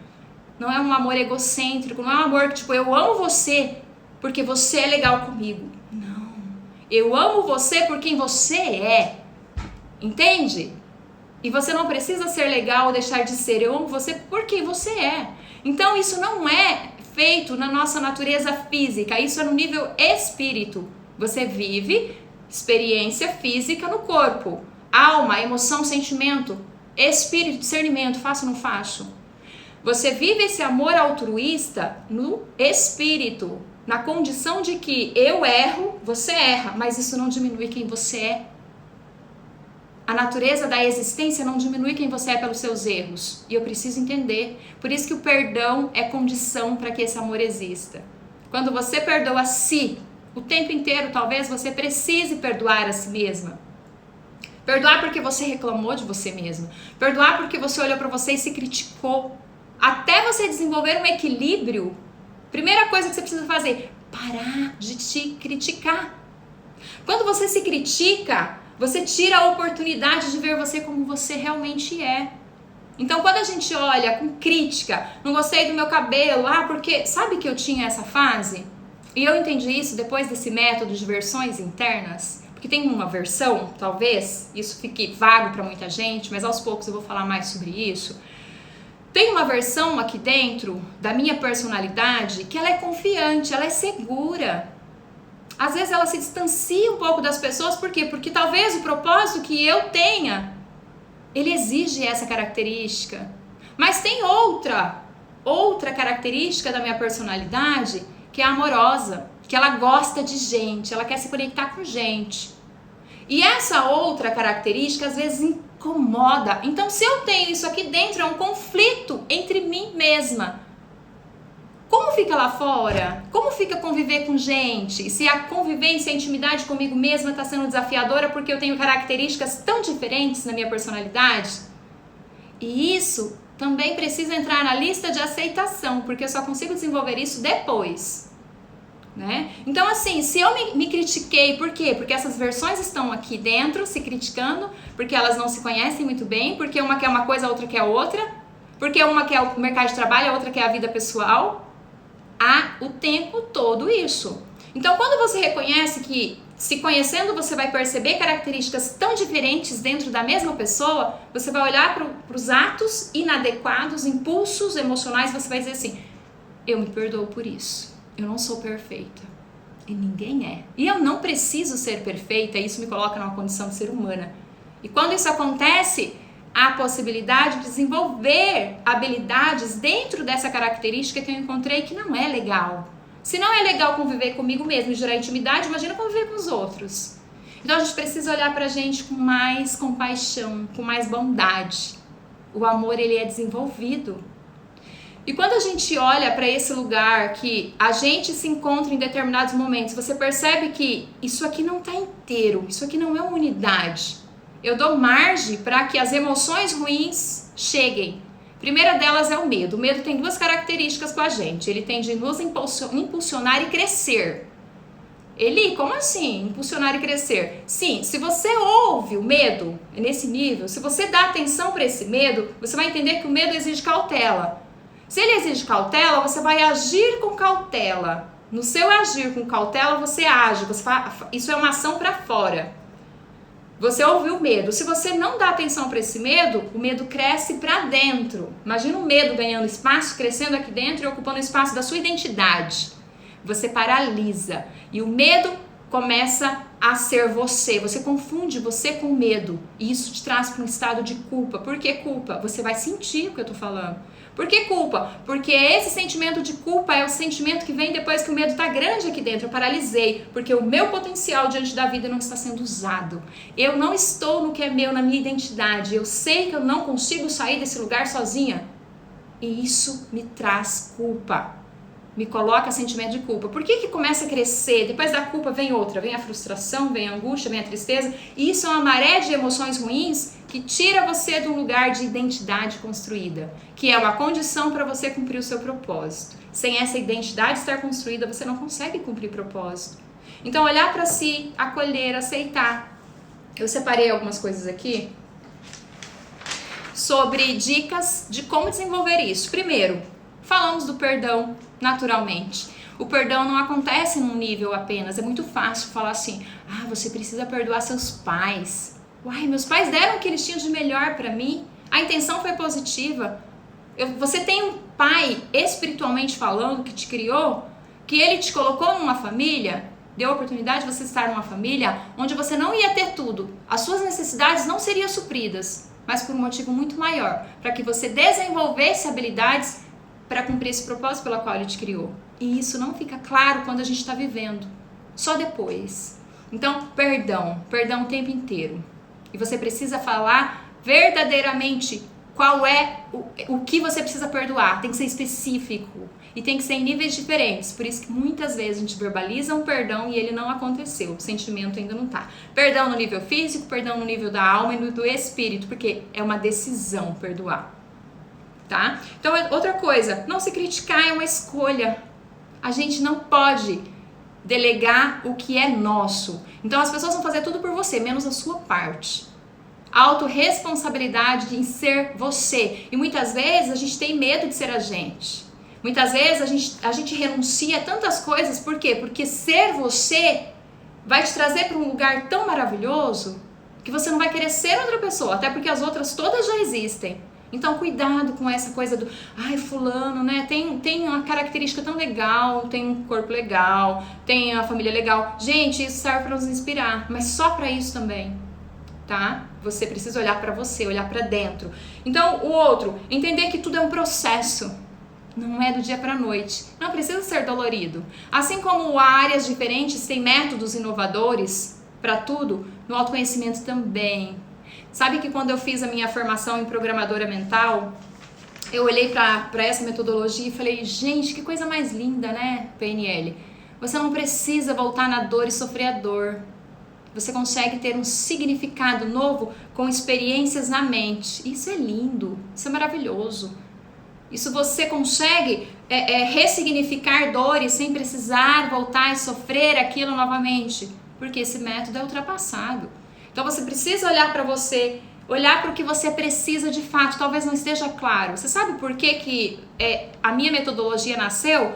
Não é um amor egocêntrico, não é um amor que tipo, eu amo você porque você é legal comigo. Não. Eu amo você por quem você é. Entende? E você não precisa ser legal ou deixar de ser. Eu amo você por quem você é. Então isso não é feito na nossa natureza física, isso é no nível espírito. Você vive experiência física no corpo, alma, emoção, sentimento, espírito, discernimento, faço ou não faço. Você vive esse amor altruísta no espírito, na condição de que eu erro, você erra, mas isso não diminui quem você é. A natureza da existência não diminui quem você é pelos seus erros. E eu preciso entender. Por isso que o perdão é condição para que esse amor exista. Quando você perdoa a si, o tempo inteiro, talvez você precise perdoar a si mesma. Perdoar porque você reclamou de você mesma. Perdoar porque você olhou para você e se criticou. Até você desenvolver um equilíbrio, primeira coisa que você precisa fazer, parar de te criticar. Quando você se critica, você tira a oportunidade de ver você como você realmente é. Então, quando a gente olha com crítica, não gostei do meu cabelo, porque sabe que eu tinha essa fase? E eu entendi isso depois desse método de versões internas, porque tem uma versão, talvez, isso fique vago para muita gente, mas aos poucos eu vou falar mais sobre isso. Tem uma versão aqui dentro da minha personalidade que ela é confiante, ela é segura. Às vezes ela se distancia um pouco das pessoas, por quê? Porque talvez o propósito que eu tenha, ele exige essa característica. Mas tem outra característica da minha personalidade que é amorosa, que ela gosta de gente, ela quer se conectar com gente. E essa outra característica às vezes incomoda. Então se eu tenho isso aqui dentro, é um conflito entre mim mesma. Como fica lá fora? Como fica conviver com gente? Se a convivência, a intimidade comigo mesma está sendo desafiadora porque eu tenho características tão diferentes na minha personalidade? E isso também precisa entrar na lista de aceitação, porque eu só consigo desenvolver isso depois. Né? Então assim, se eu me critiquei, por quê? Porque essas versões estão aqui dentro se criticando, porque elas não se conhecem muito bem, porque uma quer uma coisa, a outra quer outra, porque uma quer o mercado de trabalho, a outra quer a vida pessoal. Há o tempo todo isso. Então quando você reconhece que se conhecendo você vai perceber características tão diferentes dentro da mesma pessoa, você vai olhar para os atos inadequados, impulsos emocionais, você vai dizer assim, eu me perdoo por isso, eu não sou perfeita. E ninguém é. E eu não preciso ser perfeita, isso me coloca numa condição de ser humana. E quando isso acontece, há a possibilidade de desenvolver habilidades dentro dessa característica que eu encontrei que não é legal. Se não é legal conviver comigo mesmo e gerar intimidade, imagina conviver com os outros. Então a gente precisa olhar pra gente com mais compaixão, com mais bondade. O amor, ele é desenvolvido. E quando a gente olha para esse lugar que a gente se encontra em determinados momentos, você percebe que isso aqui não está inteiro, isso aqui não é uma unidade. Eu dou margem para que as emoções ruins cheguem. A primeira delas é o medo. O medo tem duas características com a gente. Ele tende a nos impulsionar e crescer. Eli, como assim? Impulsionar e crescer? Sim, se você ouve o medo nesse nível, se você dá atenção para esse medo, você vai entender que o medo exige cautela. Se ele exige cautela, você vai agir com cautela. No seu agir com cautela, você age. Isso é uma ação para fora. Você ouviu o medo. Se você não dá atenção para esse medo, o medo cresce para dentro. Imagina o medo ganhando espaço, crescendo aqui dentro e ocupando o espaço da sua identidade. Você paralisa. E o medo começa a ser você. Você confunde você com medo. E isso te traz para um estado de culpa. Por que culpa? Você vai sentir o que eu tô falando. Por que culpa? Porque esse sentimento de culpa é o sentimento que vem depois que o medo tá grande aqui dentro. Eu paralisei, porque o meu potencial diante da vida não está sendo usado. Eu não estou no que é meu, na minha identidade. Eu sei que eu não consigo sair desse lugar sozinha. E isso me traz culpa. Me coloca sentimento de culpa. Por que começa a crescer? Depois da culpa vem outra. Vem a frustração, vem a angústia, vem a tristeza. E isso é uma maré de emoções ruins que tira você do lugar de identidade construída, que é uma condição para você cumprir o seu propósito. Sem essa identidade estar construída, você não consegue cumprir propósito. Então, olhar para si, acolher, aceitar. Eu separei algumas coisas aqui sobre dicas de como desenvolver isso. Primeiro, falamos do perdão naturalmente. O perdão não acontece num nível apenas. É muito fácil falar assim: ah, você precisa perdoar seus pais. Uai, meus pais deram o que eles tinham de melhor pra mim. A intenção foi positiva. Você tem um pai, espiritualmente falando, que te criou, que ele te colocou numa família, deu a oportunidade de você estar numa família onde você não ia ter tudo. As suas necessidades não seriam supridas, mas por um motivo muito maior, para que você desenvolvesse habilidades para cumprir esse propósito pela qual ele te criou. E isso não fica claro quando a gente está vivendo, só depois. Então, perdão o tempo inteiro. E você precisa falar verdadeiramente qual é o que você precisa perdoar. Tem que ser específico e tem que ser em níveis diferentes. Por isso que muitas vezes a gente verbaliza um perdão e ele não aconteceu, o sentimento ainda não tá. Perdão no nível físico, perdão no nível da alma e no do espírito, porque é uma decisão perdoar. Tá? Então, outra coisa, não se criticar é uma escolha. A gente não pode delegar o que é nosso. Então, as pessoas vão fazer tudo por você, menos a sua parte. Autorresponsabilidade em ser você. E muitas vezes a gente tem medo de ser a gente. Muitas vezes a gente renuncia a tantas coisas. Por quê? Porque ser você vai te trazer para um lugar tão maravilhoso que você não vai querer ser outra pessoa. Até porque as outras todas já existem. Então, cuidado com essa coisa do, ai, fulano, né, tem uma característica tão legal, tem um corpo legal, tem a família legal. Gente, isso serve para nos inspirar, mas só para isso também, tá? Você precisa olhar para você, olhar para dentro. Então, o outro, entender que tudo é um processo, não é do dia para noite. Não precisa ser dolorido. Assim como áreas diferentes têm métodos inovadores para tudo, no autoconhecimento também. Sabe que quando eu fiz a minha formação em programadora mental, eu olhei para essa metodologia e falei, gente, que coisa mais linda, né, PNL? Você não precisa voltar na dor e sofrer a dor. Você consegue ter um significado novo com experiências na mente. Isso é lindo, isso é maravilhoso. Isso você consegue ressignificar dores sem precisar voltar e sofrer aquilo novamente. Porque esse método é ultrapassado. Então você precisa olhar para você, olhar para o que você precisa de fato. Talvez não esteja claro. Você sabe por que a minha metodologia nasceu?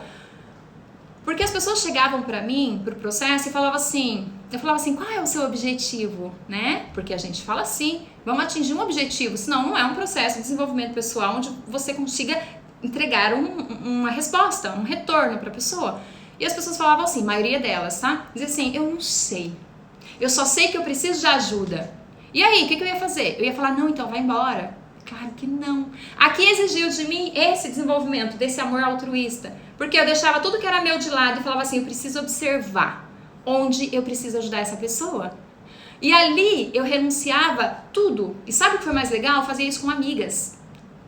Porque as pessoas chegavam para mim, para o processo, e falavam assim, eu falava assim, qual é o seu objetivo, né? Porque a gente fala assim, vamos atingir um objetivo, senão não é um processo de desenvolvimento pessoal onde você consiga entregar uma resposta, um retorno para a pessoa. E as pessoas falavam assim, a maioria delas, tá? Dizia assim, eu não sei. Eu só sei que eu preciso de ajuda. E aí, o que eu ia fazer? Eu ia falar, não, então vai embora. Claro que não. Aqui exigiu de mim esse desenvolvimento, desse amor altruísta. Porque eu deixava tudo que era meu de lado e falava assim, eu preciso observar onde eu preciso ajudar essa pessoa. E ali eu renunciava tudo. E sabe o que foi mais legal? Eu fazia isso com amigas.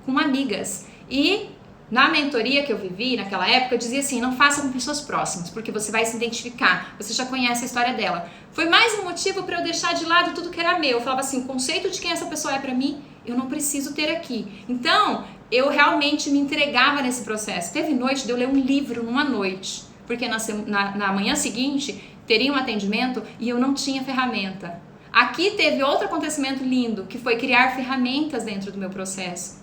Com amigas. E na mentoria que eu vivi naquela época, eu dizia assim, não faça com pessoas próximas, porque você vai se identificar, você já conhece a história dela. Foi mais um motivo para eu deixar de lado tudo que era meu. Eu falava assim, o conceito de quem essa pessoa é para mim, eu não preciso ter aqui. Então, eu realmente me entregava nesse processo. Teve noite de eu ler um livro numa noite, porque na manhã seguinte teria um atendimento e eu não tinha ferramenta. Aqui teve outro acontecimento lindo, que foi criar ferramentas dentro do meu processo.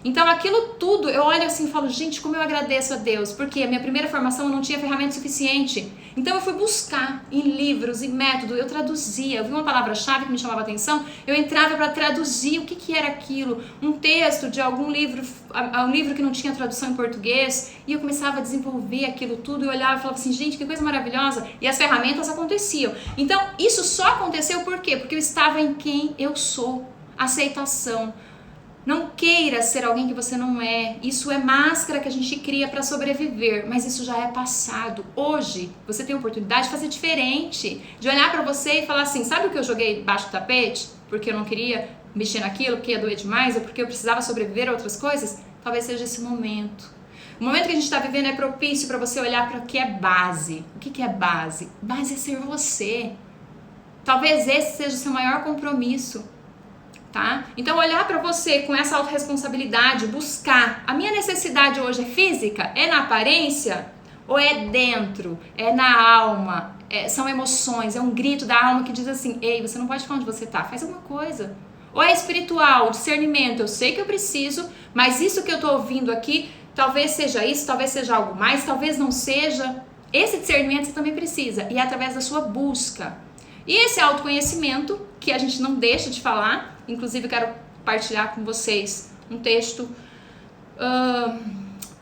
Então aquilo tudo, eu olho assim e falo, gente, como eu agradeço a Deus, porque a minha primeira formação eu não tinha ferramenta suficiente. Então eu fui buscar em livros, em método, eu traduzia, eu vi uma palavra-chave que me chamava a atenção, eu entrava para traduzir o que era aquilo, um texto de algum livro, um livro que não tinha tradução em português, e eu começava a desenvolver aquilo tudo, e olhava e falava assim, gente, que coisa maravilhosa, e as ferramentas aconteciam. Então isso só aconteceu por quê? Porque eu estava em quem eu sou, aceitação. Não queira ser alguém que você não é. Isso é máscara que a gente cria para sobreviver, mas isso já é passado. Hoje, você tem a oportunidade de fazer diferente, de olhar para você e falar assim, sabe o que eu joguei debaixo do tapete? Porque eu não queria mexer naquilo, porque ia doer demais, ou porque eu precisava sobreviver a outras coisas? Talvez seja esse momento. O momento que a gente está vivendo é propício para você olhar para o que é base. O que é base? Base é ser você. Talvez esse seja o seu maior compromisso. Tá? Então olhar para você com essa autorresponsabilidade, buscar, a minha necessidade hoje é física? É na aparência? Ou é dentro? É na alma? São emoções, é um grito da alma que diz assim, ei, você não pode ficar onde você tá, faz alguma coisa. Ou é espiritual, discernimento, eu sei que eu preciso, mas isso que eu tô ouvindo aqui, talvez seja isso, talvez seja algo mais, talvez não seja. Esse discernimento você também precisa, e é através da sua busca. E esse autoconhecimento, que a gente não deixa de falar, inclusive quero partilhar com vocês um texto,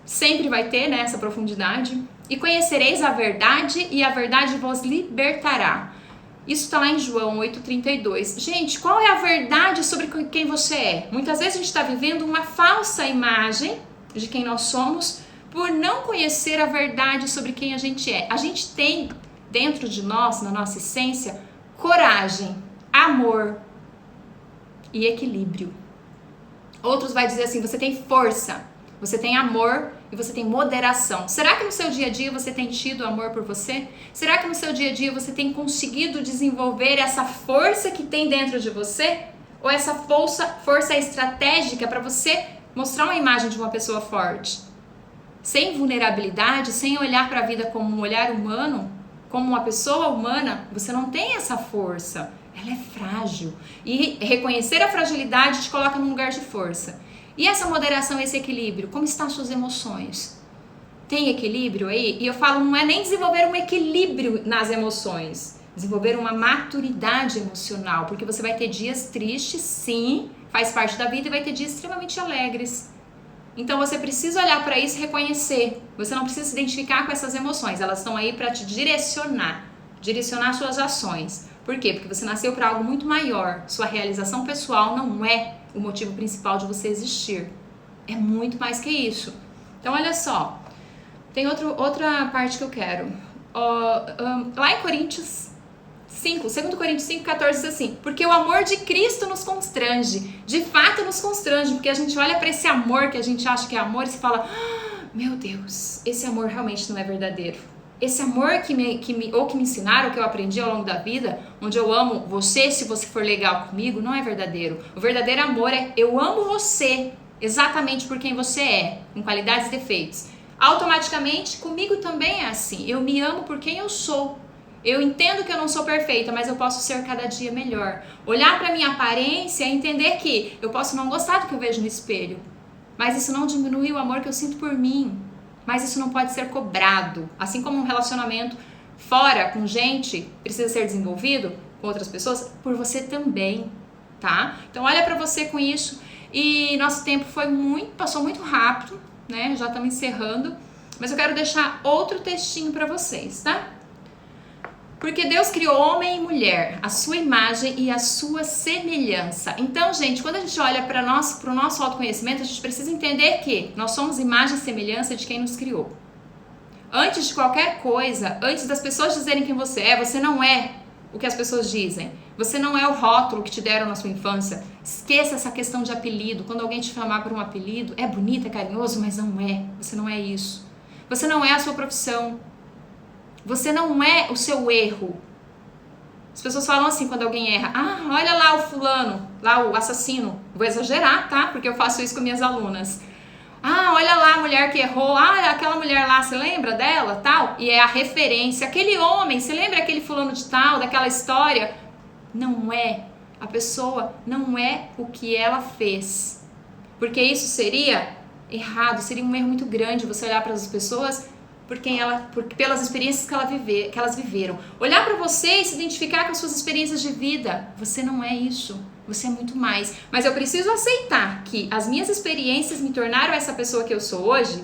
sempre vai ter, né, essa profundidade. E conhecereis a verdade e a verdade vos libertará. Isso está lá em João 8,32. Gente, qual é a verdade sobre quem você é? Muitas vezes a gente está vivendo uma falsa imagem de quem nós somos por não conhecer a verdade sobre quem a gente é. A gente tem dentro de nós, na nossa essência, coragem, amor e equilíbrio. Outros vai dizer assim, você tem força, você tem amor e você tem moderação. Será que no seu dia a dia você tem tido amor por você? Será que no seu dia a dia você tem conseguido desenvolver essa força que tem dentro de você? Ou essa força estratégica para você mostrar uma imagem de uma pessoa forte? Sem vulnerabilidade, sem olhar para a vida como um olhar humano, como uma pessoa humana, você não tem essa força. Ela é frágil. E reconhecer a fragilidade te coloca num lugar de força. E essa moderação, esse equilíbrio, como estão as suas emoções? Tem equilíbrio aí? E eu falo, não é nem desenvolver um equilíbrio nas emoções, desenvolver uma maturidade emocional, porque você vai ter dias tristes, sim, faz parte da vida, e vai ter dias extremamente alegres. Então você precisa olhar para isso e reconhecer. Você não precisa se identificar com essas emoções, elas estão aí para te direcionar suas ações. Por quê? Porque você nasceu para algo muito maior. Sua realização pessoal não é o motivo principal de você existir. É muito mais que isso. Então olha só, tem outra parte que eu quero. Lá em Coríntios 5, 2 Coríntios 5,14 diz assim, porque o amor de Cristo nos constrange, de fato nos constrange, porque a gente olha para esse amor que a gente acha que é amor e se fala, meu Deus, esse amor realmente não é verdadeiro. Esse amor que me ensinaram, que eu aprendi ao longo da vida, onde eu amo você se você for legal comigo, não é verdadeiro. O verdadeiro amor é eu amo você exatamente por quem você é, com qualidades e defeitos. Automaticamente, comigo também é assim. Eu me amo por quem eu sou. Eu entendo que eu não sou perfeita, mas eu posso ser cada dia melhor. Olhar para minha aparência e entender que eu posso não gostar do que eu vejo no espelho, mas isso não diminui o amor que eu sinto por mim. Mas isso não pode ser cobrado. Assim como um relacionamento fora com gente precisa ser desenvolvido com outras pessoas, por você também, tá? Então olha pra você com isso. E nosso tempo passou muito rápido, né? Já estamos encerrando. Mas eu quero deixar outro textinho pra vocês, tá? Porque Deus criou homem e mulher, a sua imagem e a sua semelhança. Então, gente, quando a gente olha para o nosso autoconhecimento, a gente precisa entender que nós somos imagem e semelhança de quem nos criou. Antes de qualquer coisa, antes das pessoas dizerem quem você não é o que as pessoas dizem. Você não é o rótulo que te deram na sua infância. Esqueça essa questão de apelido. Quando alguém te chamar por um apelido, é bonito, é carinhoso, mas não é. Você não é isso. Você não é a sua profissão. Você não é o seu erro. As pessoas falam assim quando alguém erra. Olha lá o fulano, lá o assassino. Vou exagerar, tá? Porque eu faço isso com minhas alunas. Olha lá a mulher que errou. Aquela mulher lá, você lembra dela? Tal. E é a referência. Aquele homem, você lembra aquele fulano de tal, daquela história? Não é. A pessoa não é o que ela fez. Porque isso seria errado, seria um erro muito grande você olhar para as pessoas pelas experiências que elas viveram. Olhar para você e se identificar com as suas experiências de vida. Você não é isso. Você é muito mais. Mas eu preciso aceitar que as minhas experiências me tornaram essa pessoa que eu sou hoje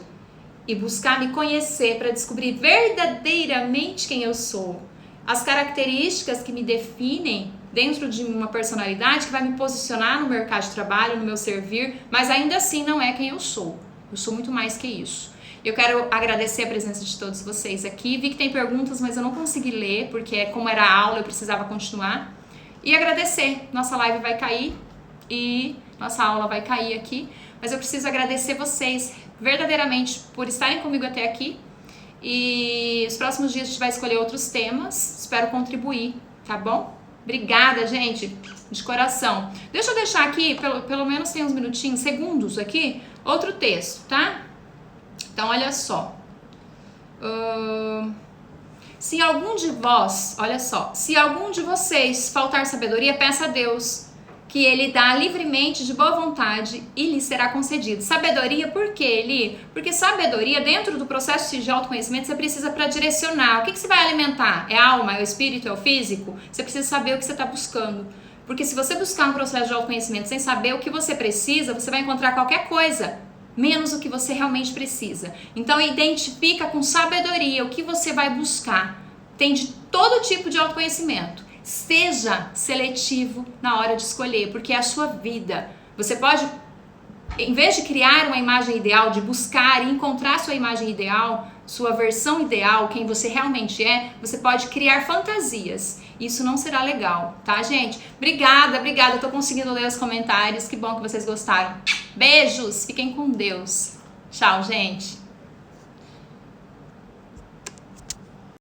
e buscar me conhecer para descobrir verdadeiramente quem eu sou. As características que me definem dentro de uma personalidade que vai me posicionar no mercado de trabalho, no meu servir, mas ainda assim não é quem eu sou. Eu sou muito mais que isso. Eu quero agradecer a presença de todos vocês aqui. Vi que tem perguntas, mas eu não consegui ler, porque como era a aula eu precisava continuar. E agradecer. Nossa live vai cair e nossa aula vai cair aqui. Mas eu preciso agradecer vocês verdadeiramente por estarem comigo até aqui. E os próximos dias a gente vai escolher outros temas. Espero contribuir, tá bom? Obrigada, gente, de coração. Deixa eu deixar aqui, pelo menos tem uns minutinhos, segundos aqui, outro texto, tá? Então, olha só. Se algum de vós, olha só, se algum de vocês faltar sabedoria, peça a Deus, que Ele dá livremente de boa vontade e lhe será concedido. Sabedoria, por quê, Eli? Porque sabedoria, dentro do processo de autoconhecimento, você precisa para direcionar. O que você vai alimentar? É a alma, é o espírito, é o físico? Você precisa saber o que você está buscando. Porque se você buscar um processo de autoconhecimento sem saber o que você precisa, você vai encontrar qualquer coisa, menos o que você realmente precisa. Então, identifica com sabedoria o que você vai buscar. Tem de todo tipo de autoconhecimento. Seja seletivo na hora de escolher, porque é a sua vida. Você pode, em vez de criar uma imagem ideal, de buscar e encontrar sua imagem ideal, sua versão ideal, quem você realmente é, você pode criar fantasias. Isso não será legal, tá, gente? Obrigada. Eu tô conseguindo ler os comentários. Que bom que vocês gostaram. Beijos, fiquem com Deus. Tchau, gente.